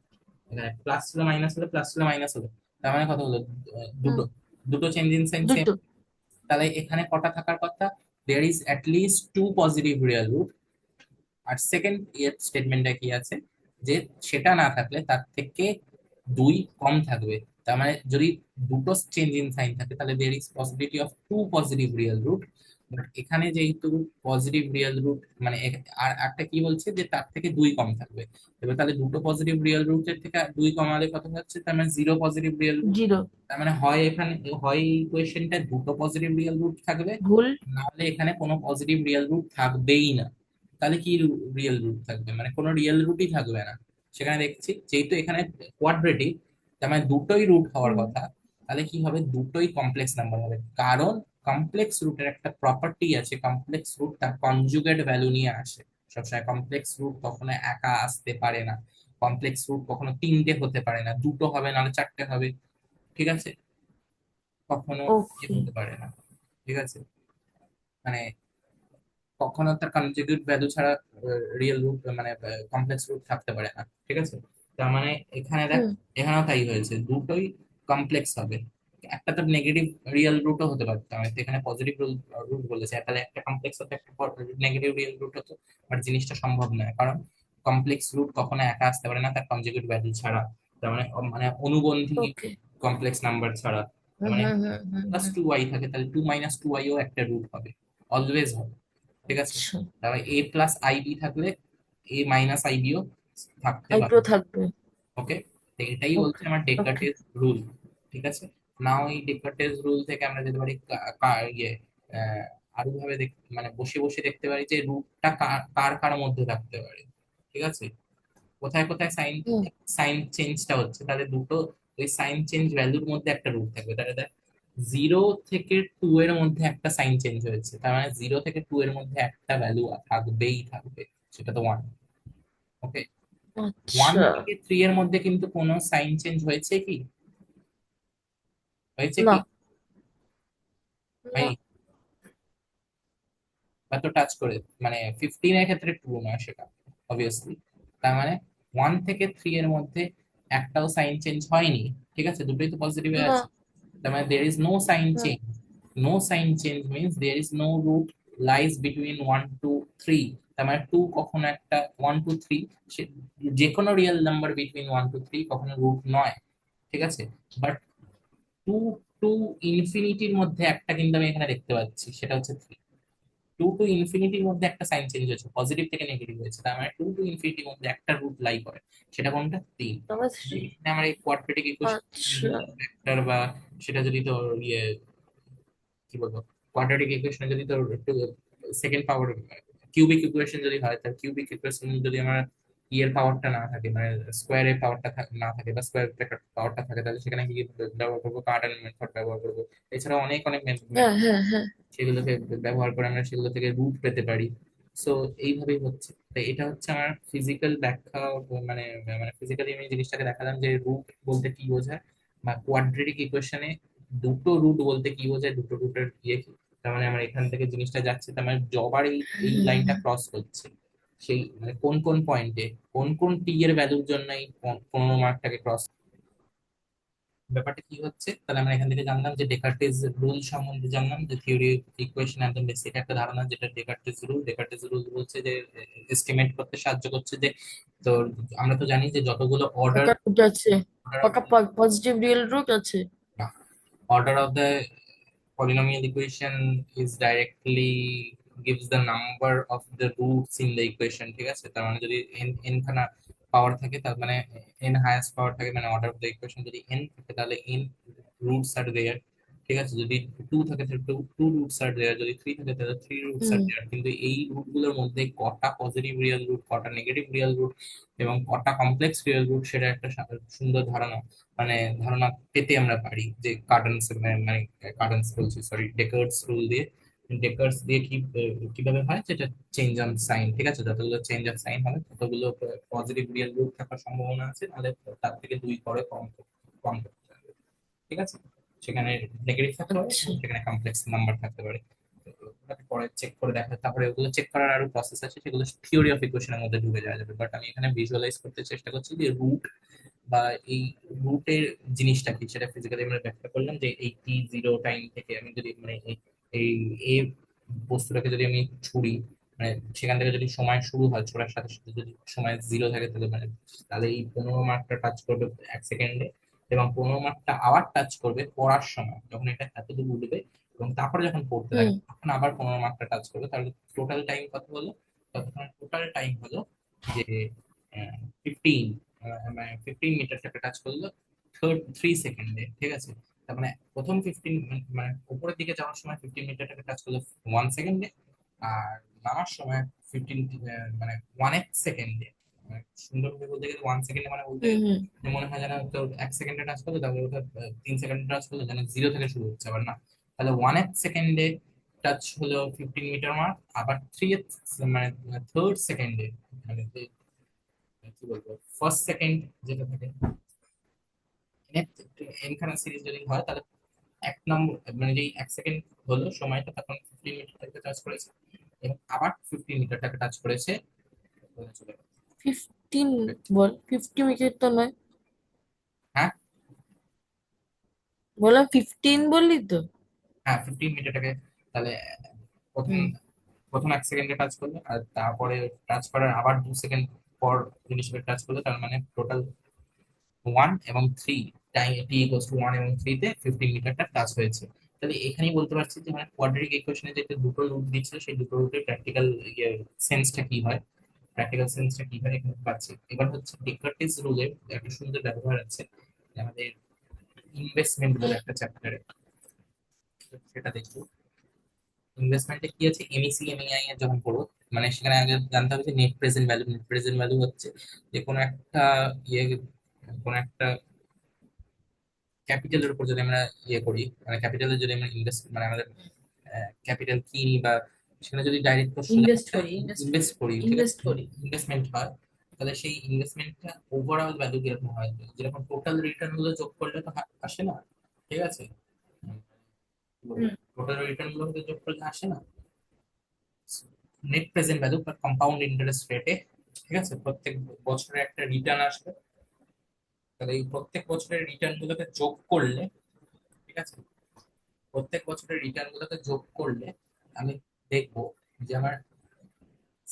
এখানে প্লাস ছিল মাইনাস হলো, প্লাস ছিল মাইনাস হলো, তার মানে কত হলো, হুম। দুটো, দুটো চেঞ্জ ইন সাইন সেম। দুটো। তাহলে এখানে কটা থাকার কথা, there is at least two positive real root. আর সেকেন্ড ইয়ে স্টেটমেন্টটা কি আছে, যে সেটা না থাকলে তার থেকে দুই কম থাকবে, তার মানে যদি দুটো চেঞ্জ ইন সাইন থাকে তাহলে there is possibility of two positive real root. But এখানে যেহেতু পজিটিভ রিয়েল রুট মানে আর একটা কি বলছে যে তার থেকে দুই কম থাকবে, এবার তাহলে দুটো পজিটিভ রিয়েল রুটের থেকে দুই কমালে কত হচ্ছে, তার মানে zero positive real root. Zero. তার মানে হয় এখানে, হয় এই ইকুয়েশনটা দুটো পজিটিভ রিয়েল রুট থাকবে, ভুল। নাহলে এখানে কোনো পজিটিভ রিয়েল রুট থাকবেই না। তাহলে কি রিয়েল রুট থাকবে, মানে কোনো রিয়েল রুটই থাকবে না। সেখানে দেখছি যেহেতু এখানে কোয়াড্রেটিক, তার মানে দুটোই রুট হওয়ার হুম। কথা, তাহলে কি হবে, দুটোই কমপ্লেক্স নাম্বার হবে, কারণ কমপ্লেক্স রুটের একটা প্রপার্টি আছে, কমপ্লেক্স রুট তার কনজুগেট ভ্যালু নিয়ে আসে। সবসময় কমপ্লেক্স রুট কখনো একা আসতে পারে না, কমপ্লেক্স রুট কখনো তিনটে হতে পারে না, দুটো হবে নাহলে চারটে হবে, ঠিক আছে, কখনো ওকে। হতে পারে না, ঠিক আছে, মানে কখনো তার কনজুগেট ভ্যালু ছাড়া রিয়েল রুট মানে কমপ্লেক্স রুট থাকতে পারে না, ঠিক আছে। তার মানে এখানে দেখ, হুম। এখানেও তাই হয়েছে, দুটোই কমপ্লেক্স হবে। একটা তো নেগেটিভ রিয়েল রুটও হতে পারতো, আমি তো এখানে পজিটিভ রুট বলেছি, তাহলে একটা কমপ্লেক্স হতো একটা নেগেটিভ রিয়েল রুট হতো, বাট জিনিসটা সম্ভব নয়, কারণ কমপ্লেক্স রুট কখনো একা আসতে পারে না তার কনজুগেট ভ্যালু ছাড়া, তার মানে মানে অনুবন্ধী ওকে। কমপ্লেক্স নাম্বার ছাড়া। তার হুম মানে হুম হুম হুম প্লাস হুম। টু ওয়াই থাকে, তাহলে 2 - 2i ও একটা রুট হবে, অলওয়েজ হবে, ঠিক আছে। আচ্ছা। তারপরে a+ib থাকলে a-ib ও থাকতে পারে, হাইপ্রো থাকবে। ওকে। এটাই বলছে ওকে। আমার ওকে। ডেকার্টেস রুল, ঠিক আছে। নাও এই ডেকার্টেস রুল থেকে আমরা যেতে পারি ইয়ে আরো ভাবে মানে বসে বসে দেখতে পারি যে রুটটা কার কার কার মধ্যে থাকতে পারে, ঠিক আছে, কোথায় কোথায় সাইন হুম। সাইন চেঞ্জটা হচ্ছে, তাহলে দুটো ওই সাইন চেঞ্জ ভ্যালুর মধ্যে একটা রুট থাকবে, তাহলে দেখ 0 থেকে 2 এর মধ্যে একটা সাইন চেঞ্জ হয়েছে, তার মানে 0 থেকে 2 এর মধ্যে একটা ভ্যালু থাকবেই থাকবে, সেটা তো 1, ওকে। ওয়ান আচ্ছা। থেকে থ্রি এর মধ্যে কিন্তু কোনো সাইন চেঞ্জ হয়েছে কি, হয়েছে কি, না ভাই, না বা তো টাচ করে, মানে 15 এর ক্ষেত্রে ট্রু নয় সেটা, অবভিয়াসলি। তার মানে 1 থেকে 3 এর মধ্যে একটাও সাইন চেঞ্জ হয়নি, ঠিক আছে, দুটোই তো পজিটিভে না। আছে, তার মানে there is no sign hmm. change. No sign change means there is no root lies between 1 to 3. তার মানে টু কখনো একটা, 1 2 3, সে যে কোনো রিয়েল নাম্বার বিটুইন 1 2 3 কখনো রুট নয়, ঠিক আছে। বাট টু টু ইনফিনিটির মধ্যে একটা কিন্তু আমি এখানে দেখতে পাচ্ছি, সেটা হচ্ছে 3। টু টু ইনফিনিটির মধ্যে একটা সাইন চেঞ্জ হয়েছে, পজিটিভ থেকে নেগেটিভ হয়েছে, তার মানে টু টু ইনফিনিটির মধ্যে একটা রুট লাই করে, সেটা কোনটা? 3। Number three. এখানে আমার এই কোয়াড্রেটিক ইকুয়েশন আচ্ছা। ভেক্টর বা সেটা যদি তোর ইয়ে কি বলবো, কোয়াড্রেটিক ইকুয়েশন যদি তোর সেকেন্ড পাওয়ার কিউবিক ইকুয়েশন যদি হয়, তার কিউবিক ইকুয়েশন যদি আমার ইয়ের পাওয়ারটা না থাকে, মানে স্কোয়ারের পাওয়ারটা না থাকে, বা স্কোয়ার পাওয়ারটা থাকে, তাহলে সেখানে কি ব্যবহার করবো? কার্ডেন মেথড ব্যবহার করবো। এছাড়াও অনেক অনেক হ্যাঁ, হ্যাঁ, হ্যাঁ। সেগুলোকে ব্যবহার করে আমরা সেগুলো থেকে রুট পেতে পারি। সো এইভাবেই হচ্ছে। তো এটা হচ্ছে আমার ফিজিক্যাল ব্যাখ্যা, মানে মানে ফিজিক্যালি আমি জিনিসটাকে দেখালাম যে রুট বলতে কি বোঝায়, বা কোয়াড্রেটিক ইকুয়েশনে দুটো রুট বলতে কি বোঝায়, দুটো রুটের ইয়ে কি। তার মানে আমার এখান থেকে জিনিসটা যাচ্ছে, তার মানে জবার এই এই লাইনটা ক্রস করছে, সেই মানে কোন কোন পয়েন্টে কোন কোন টি এর ভ্যালুর জন্য এই 15 মার্কটাকে ক্রস। ব্যাপারটা কি হচ্ছে, তাহলে আমরা এখান থেকে জানলাম যে ডেকার্টেস রুল সম্বন্ধে জানলাম, যে থিওরি ইকুয়েশন একদম বেসিক একটা ধারণা, যেটা ডেকার্টেস রুল বলছে যে এস্টিমেট করতে সাহায্য করছে যে, তো আমরা তো জানি যে যতগুলো অর্ডার কটা রুট আছে? অর্ডার কটা পজিটিভ রিয়েল রুট আছে? Of order of the polynomial equation is directly gives the number of the roots in the equation, ঠিক আছে। তার মানে যদি n খানা পাওয়ার থাকে, তার মানে n হাইয়েস্ট পাওয়ার থাকে, মানে অর্ডার অফ দ্য ইকুয়েশন যদি n থাকে, তাহলে n রুটস আর দেয়ার, ঠিক আছে। যদি টু থাকে তাহলে টু রুটস আর দেয়ার, যদি থ্রি থাকে তাহলে থ্রি রুটস আর হুম। দেয়ার। কিন্তু এই রুট গুলোর মধ্যে কটা পজিটিভ রিয়েল রুট, কটা নেগেটিভ রিয়েল রুট, এবং কটা কমপ্লেক্স রিয়েল রুট, সেটা একটা সুন্দর ধারণা, মানে ধারণা পেতে আমরা পারি যে কার্ডেন্স, মানে কার্ডেন্স বলছি, সরি, ডেকার্টস রুল দিয়ে। ডেকার্টস দিয়ে কি কিভাবে হয়, যেটা চেঞ্জ অফ সাইন, ঠিক আছে। যতগুলো চেঞ্জ অফ সাইন হবে ততগুলো পজিটিভ রিয়েল রুট থাকার সম্ভাবনা আছে, নাহলে তার থেকে দুই করে কম কম করতে হবে, ঠিক আছে। সেখানে নেগেটিভ থাকতে পারে আচ্ছা। এবং সেখানে কমপ্লেক্স নাম্বার থাকতে পারে। তো ওটাকে পরে চেক করে দেখা, তারপরে ওগুলো চেক করার আরো প্রসেস আছে, সেগুলো থিওরি অফ ইকুয়েশনের মধ্যে ঢুকে যাওয়া যাবে। বাট আমি এখানে ভিজুয়ালাইজ করতে চেষ্টা করছি যে রুট বা এই রুটের জিনিসটা কি, সেটা ফিজিক্যালি আমরা ব্যাখ্যা করলাম যে এই টি জিরো টাইম থেকে আমি যদি মানে এই এই বস্তুটাকে যদি আমি ছুড়ি, মানে সেখান থেকে যদি সময় শুরু হয়, ছোড়ার সাথে সাথে যদি সময় জিরো থাকে, তাহলে মানে তাহলে এই 15 মার্কটা টাচ করবে 1 সেকেন্ডে, এবং 15 মার্কটা আবার টাচ করবে পড়ার সময়, যখন এটা এতদূর উঠবে, এবং তারপরে যখন পড়তে হুম। থাকে তখন আবার 15 মার্কটা টাচ করবে। তাহলে টোটাল টাইম কত হলো? তখন টোটাল টাইম হলো যে 15, মানে 15 মিটারটাকে টাচ করলো 3 সেকেন্ডে, ঠিক আছে। তার মানে প্রথম 15, মানে উপরের দিকে যাওয়ার সময় 15 মিটারটাকে টাচ করলো 1 সেকেন্ডে, আর নামার সময় 15, মানে 1/8 সেকেন্ডে। মানে সুন্দরভাবে বলতে গেলে 1 সেকেন্ডে, মানে বলতে হুম। গেলে হুম। মনে হয় যেন তো 1 সেকেন্ডে টাচ করলো, তারপরে ওটা 3 সেকেন্ডে টাচ করলো, যেন জিরো থেকে শুরু হচ্ছে, আবার না। তাহলে 1/8 সেকেন্ডে টাচ হলো 15 মিটার মার্ক, আবার মানে থার্ড সেকেন্ডে, মানে কি বলবো, ফার্স্ট সেকেন্ড যেটা থাকে, এনখানা সিরিজ যদি হয়, তাহলে 1 নম্বর, মানে যেই 1 সেকেন্ড হলো সময়টা, তখন 15 মিটারটাকে টাচ করেছে, এবং আবার 15 মিটারটাকে টাচ করেছে, চলে গেল। 15? বল, 50 মিটার তো নয়। হ্যাঁ, বললাম 15 বললি তো। হ্যাঁ, 15 মিটারটাকে, তাহলে প্রথম হুম। প্রথম 1 সেকেন্ডে টাচ করলো, আর তারপরে টাচ করার আবার 2 সেকেন্ড পর জিনিসটা টাচ করলো, তার মানে টোটাল 1 এবং 3, টাইম টি ইকুয়ালস টু 1 এবং 3-তে 15 মিটারটা টাচ হয়েছে। তাহলে এখানেই বলতে পারছি যে মানে কোয়াড্রেটিক ইকুয়েশনে যে দুটো রুট দিচ্ছিল, সেই দুটো রুটের প্র্যাকটিক্যাল ইয়ে সেন্সটা কি হয়, প্র্যাকটিক্যাল সেন্সটা কি হয় এখানে পাচ্ছি। এবার হচ্ছে ডেকার্টিস রুলের একটা সুন্দর ব্যবহার আছে আমাদের ইনভেস্টমেন্ট বলে একটা চ্যাপ্টারে, সেটা দেখবো। ইনভেস্টমেন্টে কি আছে, এমইসি এমইআই এর যখন পড়বো, মানে সেখানে আগে জানতে হবে যে net present value. Net present value হচ্ছে যে কোনো একটা ইয়ে, কোনো একটা ক্যাপিটালের উপর যদি আমরা ইয়ে করি, মানে ক্যাপিটালের যদি আমরা ইনভেস্ট, মানে আমাদের ক্যাপিটাল কিনি, বা সেখানে যদি ডাইরেক্ট সোজা ইনভেস্ট করি, ইনভেস্ট করি, ইনভেস্ট করি, ঠিক আছে, ইনভেস্ট করি। ইনভেস্টমেন্ট হয়, তাহলে সেই ইনভেস্টমেন্টটা ওভারঅল ভ্যালু কিরকম হয়, যেরকম টোটাল রিটার্ন গুলো যোগ করলে তো আসে না, ঠিক আছে। হুম। টোটাল রিটার্ন গুলো তো যোগ করলে আসে না, নেট প্রেজেন্ট ভ্যালু বা কম্পাউন্ড ইন্টারেস্ট রেটে, ঠিক আছে, প্রত্যেক বছরে একটা রিটার্ন আসবে। তাহলে এই প্রত্যেক বছরের রিটার্ন গুলোকে যোগ করলে, ঠিক আছে, প্রত্যেক বছরের রিটার্ন গুলোকে যোগ করলে আমি দেখবো যে আমার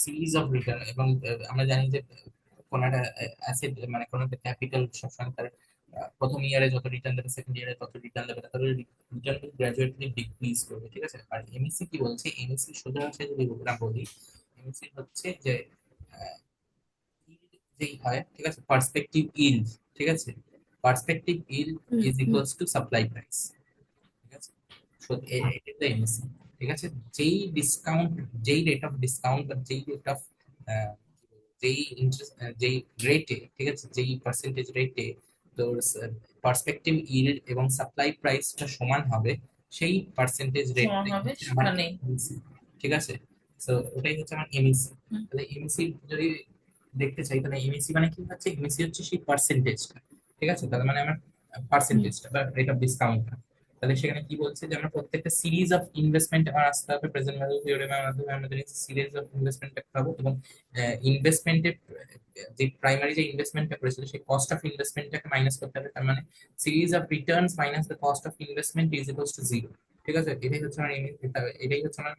সিরিজ অফ রিটার্ন, এবং আমরা জানি যে কোন একটা অ্যাসেট মানে কোন একটা ক্যাপিটাল সবসময় তার প্রথম ইয়ারে যত রিটার্ন দেবে সেকেন্ড ইয়ারে তত রিটার্ন দেবে না, তাহলে রিটার্ন গ্রাজুয়েটলি ডিক্রিজ করবে। ঠিক আছে, আর এমইসি কি বলছে, এমইসি শুধু হচ্ছে যদি আমরা বলি, এমইসি হচ্ছে যে yield যেই হয়, ঠিক আছে, পার্সপেক্টিভ ইল্ড, ঠিক আছে, perspective yield hmm is hmm equals to supply price. ঠিক আছে, সো এটা তো এমএসসি। ঠিক আছে, যেই ডিসকাউন্ট, যেই রেট অফ ডিসকাউন্ট বা যেই রেট অফ যেই ইন্টারেস্ট, যেই রেটে, ঠিক আছে, যেই পার্সেন্টেজ রেটে তোর পার্সপেক্টিভ ইল্ড এবং সাপ্লাই প্রাইসটা সমান হবে, সেই পার্সেন্টেজ সমান রেটটাই হবে হচ্ছে আমার মানে এমএসসি। ঠিক আছে, তো ওটাই হচ্ছে আমার এমএসসি। হুম তাহলে এমএসসি যদি দেখতে চাই, তাহলে এমএসসি মানে কি হচ্ছে, এমএসসি হচ্ছে সেই পার্সেন্টেজটা। ঠিক আছে, তার মানে আমার হুম পার্সেন্টেজটা বা রেট অফ ডিসকাউন্ট। তাহলে সেখানে কি বলছে যে আমরা প্রত্যেকটা সিরিজ অফ ইনভেস্টমেন্ট আমার আসতে হবে, প্রেজেন্ট ভ্যালু থিওরেমের মাধ্যমে আমাদের সিরিজ অফ ইনভেস্টমেন্ট পাবো, এবং ইনভেস্টমেন্টের যে প্রাইমারি যে ইনভেস্টমেন্টটা করেছিল সেই কস্ট অফ ইনভেস্টমেন্টটাকে মাইনাস করতে হবে, তার মানে series of Returns minus the cost of investment is equals two zero. ঠিক আছে, এটাই হচ্ছে আমার এটাই হচ্ছে আমার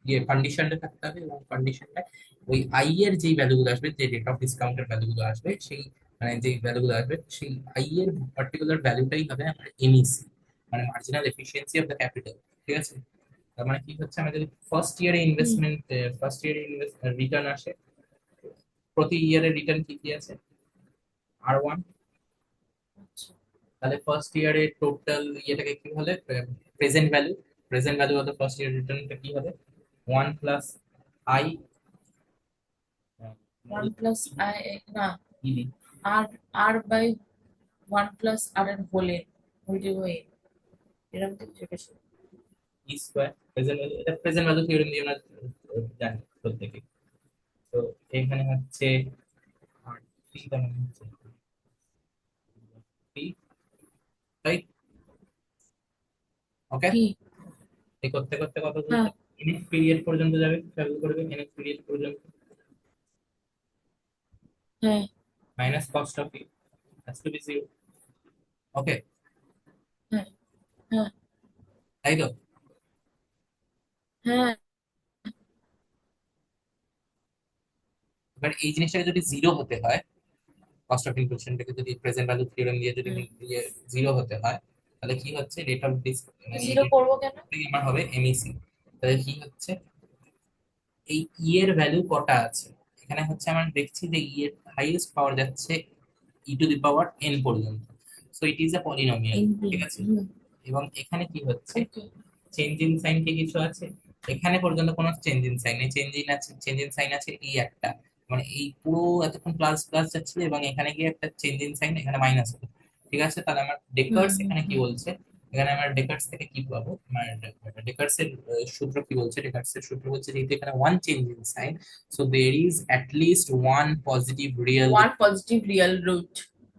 ইয়ে কন্ডিশনটা থাকতে হবে, এবং কন্ডিশনটা ওই আই এর যেই ভ্যালুগুলো আসবে, যে রেট অফ ডিসকাউন্টের ভ্যালুগুলো আসবে, সেই মানে যে ভ্যালুগুলো আসবে সেই আই এর পার্টিকুলার ভ্যালুটাই হবে আমার এমইসি, মানে marginal efficiency of the capital. ঠিক আছে, তার মানে কি হচ্ছে, আমাদের ফার্স্ট ইয়ারে হুম ইনভেস্টমেন্ট, ফার্স্ট ইয়ারে রিটার্ন আসে, প্রতি ইয়ারের রিটার্ন কি কি আছে, R1। আচ্ছা তাহলে ফার্স্ট ইয়ারে টোটাল ইয়েটাকে কি হলে, present value, present value of the first year রিটার্নটা কি হবে, 1 plus i one plus i না ইডি আর আর বাই ওয়ান প্লাস আর এর হোলের হোলটি হয়ে এরকম তো কিছু ই স্কোয়ার। প্রেজেন্ট ভ্যালু, এটা প্রেজেন্ট ভ্যালু থিওরেম দিয়ে আমরা জানি প্রত্যেকে। তো এখানে হচ্ছে আর থ্রি, তার মানে হচ্ছে থ্রি, রাইট? ওকে, কি এই করতে করতে কত হ্যাঁ বলতে, এনএক্স পিরিয়ড পর্যন্ত যাবে, ট্রাভেল করবে এনএক্স পিরিয়ড পর্যন্ত, হ্যাঁ minus cost of e has to be zero. Okay, হ্যাঁ হ্যাঁ তাই তো? হ্যাঁ এবার এই জিনিসটাকে যদি জিরো হতে হয়, কস্ট অফ ইনফ্লেশনটাকে যদি প্রেজেন্ট ভ্যালু থিওরেম দিয়ে যদি হুম জিরো হতে হয়, তাহলে কি হচ্ছে, রেট অফ মানে এই জিরো করবো কেন রেটটাই আমার হবে এমইসি। তাহলে কি হচ্ছে, এই ই এর ভ্যালু কটা আছে, এখানে হচ্ছে আমরা দেখছি যে ই এর হাইয়েস্ট পাওয়ার যাচ্ছে ই টু দি পাওয়ার এন পর্যন্ত, so it is a polynomial. ঠিক ইনপুট আছে, হুম এবং এখানে কি হচ্ছে, ওকে চেঞ্জ ইন সাইন কি কিছু আছে, এখানে পর্যন্ত কোনো চেঞ্জ ইন সাইন নেই, চেঞ্জ ইন আছে, চেঞ্জ ইন সাইন আছে এই একটা, মানে এই পুরো এতক্ষণ প্লাস প্লাস যাচ্ছিল, এবং এখানে গিয়ে একটা চেঞ্জ ইন সাইন এখানে মাইনাস হবে। ঠিক আছে, তাহলে আমার হুম ডেকার্স হুম এখানে কি হুম বলছে, এখানে আমার ডেকার্স থেকে কি পাবো, মানে ডেকার্স এর সূত্র কি বলছে, ডেকার্স এর সূত্র বলছে যেহেতু এখানে one change in sign, so there is at least one positive real. One positive real root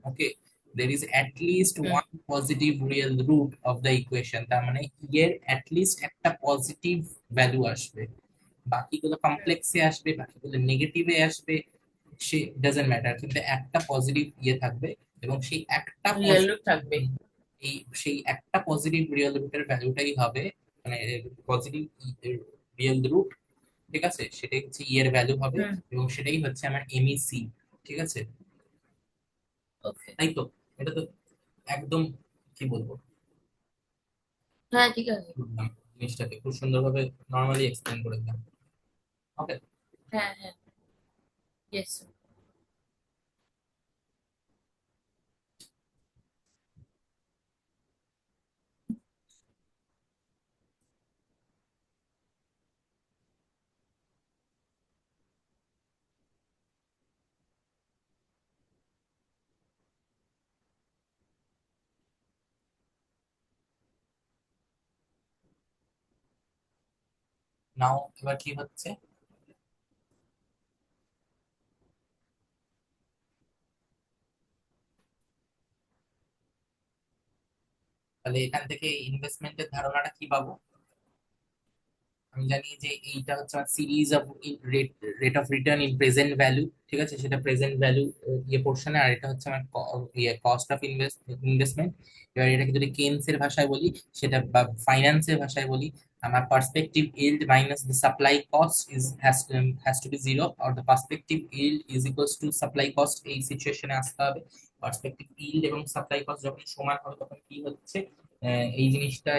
Okay, there is at least hmm one positive real root of the equation, তার মানে এর at least একটা positive value আসবে, বাকিগুলো কমপ্লেক্সে আসবে, বাকিগুলো নেগেটিভে আসবে, সে ডাজন্ট ম্যাটার, কিন্তু একটা পজিটিভ ইয়ে থাকবে, এবং সেই একটা রিয়েল রুট থাকবে এই সেই একটা পজিটিভ রিয়েল রুটের ভ্যালুটাই হবে, মানে পজিটিভ রিয়েল রুট। ঠিক আছে, সেটাই হচ্ছে ই এর ভ্যালু হবে, হুম এবং সেটাই হচ্ছে আমার এমইসি। ঠিক আছে, ওকে তাই তো? এটা তো একদম, কি বলবো, হ্যাঁ ঠিক আছে বুঝলাম জিনিসটাকে খুব সুন্দরভাবে নর্মালি এক্সপ্লেন করে দিলাম। ওকে, হ্যাঁ হ্যাঁ ইয়েস নাও এবার কি হচ্ছে, তাহলে এখান থেকে ইনভেস্টমেন্টের ধারণাটা কি পাবো, আমি জানি যে এইটা হচ্ছে series of rate, rate of return in present value. ঠিক আছে, সেটা প্রেজেন্ট ভ্যালু ইয়ে পোর্শনে, আর এটা হচ্ছে আমার ইয়ে কস্ট অফ ইনভেস্টমেন্ট। এবার এটাকে যদি কেনস এর ভাষায় বলি, সেটা বা ফাইন্যান্সের ভাষায় বলি, আমার perspective yield minus the supply cost is has to be zero, or the perspective yield is equals to supply cost। এই সিচুয়েশনে আসতে হবে। পার্সপেক্টিভ yield এবং সাপ্লাই কস্ট যখন সমান হবে তখন কি হচ্ছে, এই জিনিসটা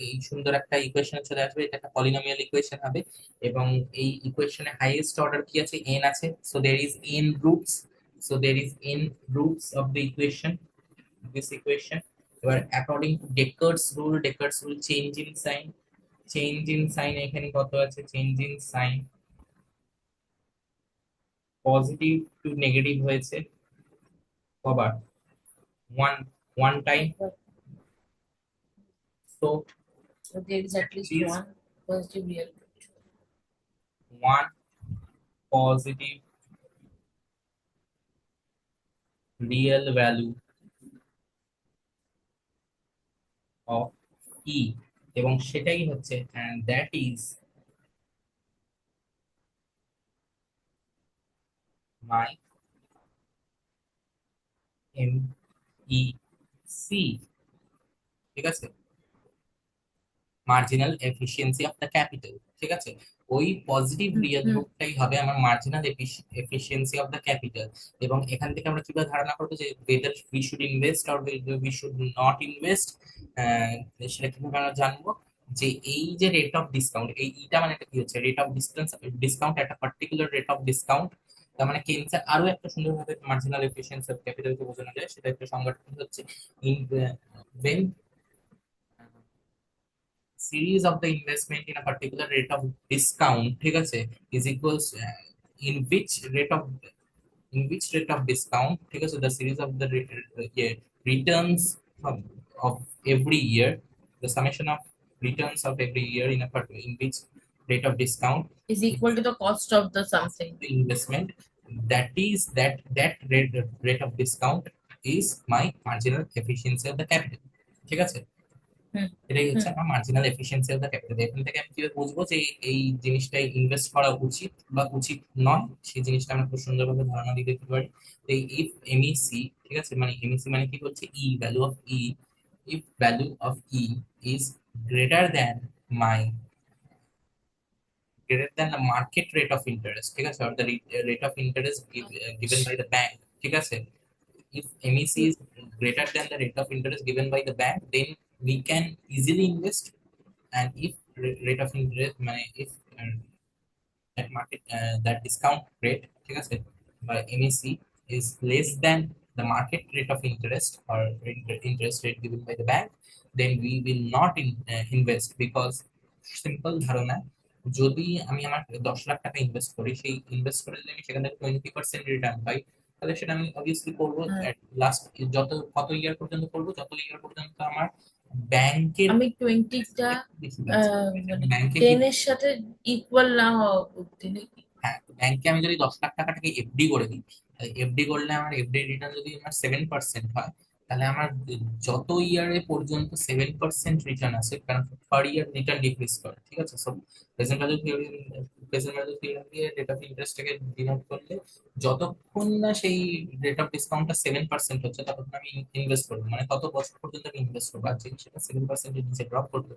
এই সুন্দর একটা ইকুয়েশন চলে আসবে, এটা একটা পলিনোমিয়াল ইকুয়েশন হবে। এবং এই ইকুয়েশনে হাইয়েস্ট অর্ডার কি আছে, n আছে, so there is n roots, so there is n roots of the equation, this equation. এবার according to Descartes rule change in sign এখানে কত আছে, change in sign positive to negative হয়েছে কবার, one one time. So So there is at least is one positive real root. One positive real value of e, এবং সেটাই হচ্ছে, and that is my M E C, ঠিক আছে, marginal efficiency of the capital. ঠিক আছে, ওই positive real Hmm. রুটটাই হবে আমার marginal efficiency of the capital. এবং এখান থেকে আমরা কিভাবে ধারণা করবো যে whether we should invest or we should not invest, সেটা কিভাবে আমরা জানবো, যে এই যে রেট অফ ডিসকাউন্ট, এই ইটা মানে একটা কি হচ্ছে, রেট অফ ডিসকাউন্ট, একটা পার্টিকুলার রেট অফ ডিসকাউন্ট। তার মানে কেনসের আরো একটা সুন্দরভাবে মার্জিনাল এফিসিয়েন্সি অফ ক্যাপিটালকে বোঝানো যায়, সেটা একটা সংগঠন হচ্ছে in when series of the investment in a particular rate of discount, ঠিক আছে, is equals in which rate of discount, ঠিক আছে, the series of the yeah, returns of every year, the summation of returns of every year in a in which rate of discount Is is equal to the cost of the of something. the investment, that is that rate of discount is my marginal efficiency of the capital। ঠিক আছে, Hmm. এটাই হচ্ছে Hmm. আমার marginal efficiency of the capital. এখান থেকে আমি কিভাবে বুঝবো যে এই জিনিসটাই ইনভেস্ট করা উচিত বা উচিত নয়, সেই জিনিসটা আমরা খুব সুন্দরভাবে ধারণা দিয়ে দিতে পারি। তো ইফ এমইসি, ঠিক আছে, মানে এমইসি মানে কি বলছে, ই value of E, if value of e is greater than my greater than the market rate of interest, ঠিক আছে, or the rate of interest given by the bank, ঠিক আছে, if MEC Hmm. is greater than the rate of interest given by the bank, then we can easily invest। and if rate of interest মানে if that market that discount rate, ঠিক আছে, বা MEC is less than the market rate of interest or interest rate given by the bank, then we will not invest, because simple ধারণা, যদি আমি আমার 10 লাখ টাকা invest করি, সেই ইনভেস্ট করে যদি আমি সেখান থেকে 20% রিটার্ন পাই, তাহলে সেটা আমি অবভিয়াসলি করবো Hmm. লাস্ট যত কত ইয়ার পর্যন্ত করবো, যত ইয়ার পর্যন্ত আমার ব্যাংকের আমি 20টা বেশি পাচ্ছি। মানে ব্যাংকে কি, 10 এর সাথে ইকুয়াল না হওয়া অব্দি নাকি? হ্যাঁ, ব্যাংকে আমি যদি 10 লাখ টাকাটাকে এফডি করে দিই, এফডি করলে আমার এফডি রিটার্ন যদি আমার 7% হয়, তাহলে আমার যত ইয়ারে পর্যন্ত 7% রিটার্ন আসে, কারণ পার ইয়ার রিটার্ন ডিক্রিজ করে, ঠিক আছে। সব present value theory, present value theory দিয়ে রেট অফ ইন্টারেস্টটাকে ডিনোট করলে, যতক্ষণ না সেই রেট অফ ডিসকাউন্টটা 7% হচ্ছে, ততক্ষণ আমি ইনভেস্ট করবো, মানে তত বছর পর্যন্ত আমি ইনভেস্ট করবো। আর যদি সেটা 7% নিচে ড্রপ করতে,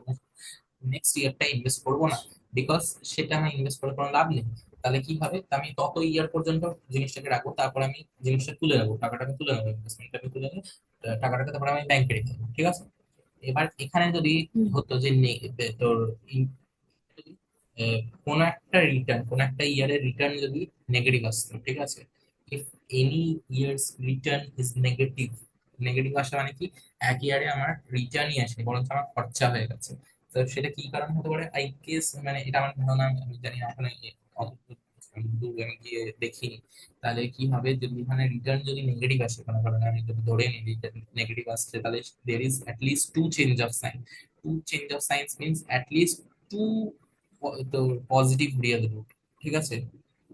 নেক্সট ইয়ারটা ইনভেস্ট করবো না, বিকজ সেটা আমার ইনভেস্ট করে কোনো লাভ নেই। তাহলে কি হবে, তা আমি তত ইয়ার পর্যন্ত জিনিসটাকে রাখবো, তারপর আমি জিনিসটা তুলে নেবো, টাকাটাকে তুলে নেবো, ইনভেস্টমেন্টটাকে তুলে নিয়ে টাকাটাকে তারপর আমি ব্যাংকে রেখে দেবো, ঠিক আছে। এবার এখানে যদি হুম। হতো যে তোর যদি, কোন একটা রিটার্ন, কোন একটা ইয়ারের রিটার্ন যদি নেগেটিভ আসতো, ঠিক আছে, if any years return is negative, negative আসা মানে কি, এক ইয়ারে আমার রিটার্নই আসেনি, বরঞ্চ আমার খরচা হয়ে গেছে। তো সেটা কি কারণ হতে পারে, আই গেস, মানে এটা আমার ধারণা, আমি জানি না, এখন অত দূর আমি গিয়ে দেখিনি। তাহলে কি হবে, যদি এখানে রিটার্ন যদি নেগেটিভ আসে কোনো কারণে, আমি যদি ধরে নিই রিটার্ন নেগেটিভ আসছে, তাহলে there is at least two change of sign. Two change of signs means at least two তোর পজিটিভ রিয়েল রুট, ঠিক আছে,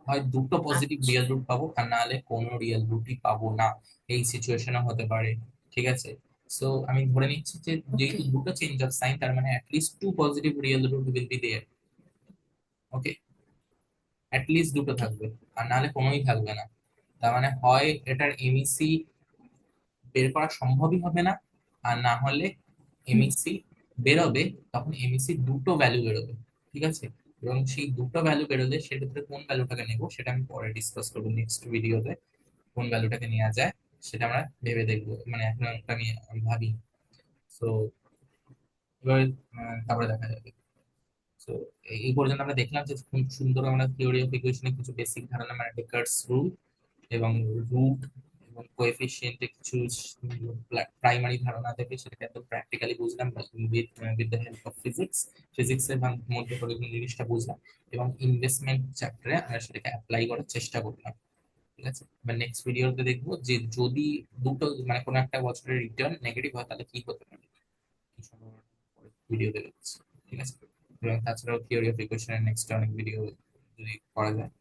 হয় দুটো পজিটিভ আচ্ছা। রিয়েল রুট পাবো, আর না হলে কোনো রিয়েল রুটই পাবো না, এই সিচুয়েশনে হতে পারে, ঠিক আছে। সো আমি ধরে নিচ্ছি যে ওকে। যেহেতু দুটো চেঞ্জ অফ সাইন, তার মানে at least two positive real root will be there. Okay, at least দুটো ওকে। থাকবে, আর না হলে কোনোই থাকবে না। তার মানে হয় এটার এমইসি বের করা সম্ভবই হবে না, আর না হলে হুম। এমইসি বেরোবে, তখন এমইসি দুটো ভ্যালু বেরোবে, ঠিক আছে? এবং সেই দুটো ভ্যালু বেরোলে সেক্ষেত্রে কোন ভ্যালুটাকে নেবো সেটা আমি পরে ডিসকাস করবো নেক্সট ভিডিওতে। কোন ভ্যালুটাকে নেওয়া যায় সেটা আমরা ভেবে দেখবো, মানে এখন ওটা আমি ভাবি। তো এবার তারপরে দেখা যাবে। তো এই পর্যন্ত আমরা দেখলাম যে খুব সুন্দর আমরা থিওরি অফ ইকুয়েশনের কিছু বেসিক ধারণা, মানে ডেকার্টস রুল এবং রুট এবং কোএফিসিয়েন্টের কিছু প্রাইমারি ধারণা থেকে সেটাকে একদম প্র্যাকটিক্যালি বুঝলাম with with the help of physics. ফিজিক্সের মধ্যে করে জিনিসটা বুঝলাম, এবং ইনভেস্টমেন্ট চ্যাপ্টারে আমরা সেটাকে অ্যাপ্লাই করার চেষ্টা করলাম। ঠিক আছে, এবার নেক্সট ভিডিওতে দেখবো যে যদি দুটো মানে কোনো একটা বছরের রিটার্ন নেগেটিভ হয় তাহলে কি হতে পারে। এই সম্ভাবনা ভিডিওতে দেখছি। ঠিক আছে, এবং তাছাড়াও থিওরি অফ ইকুয়েশনের নেক্সট অনেক ভিডিও যদি করা যায়।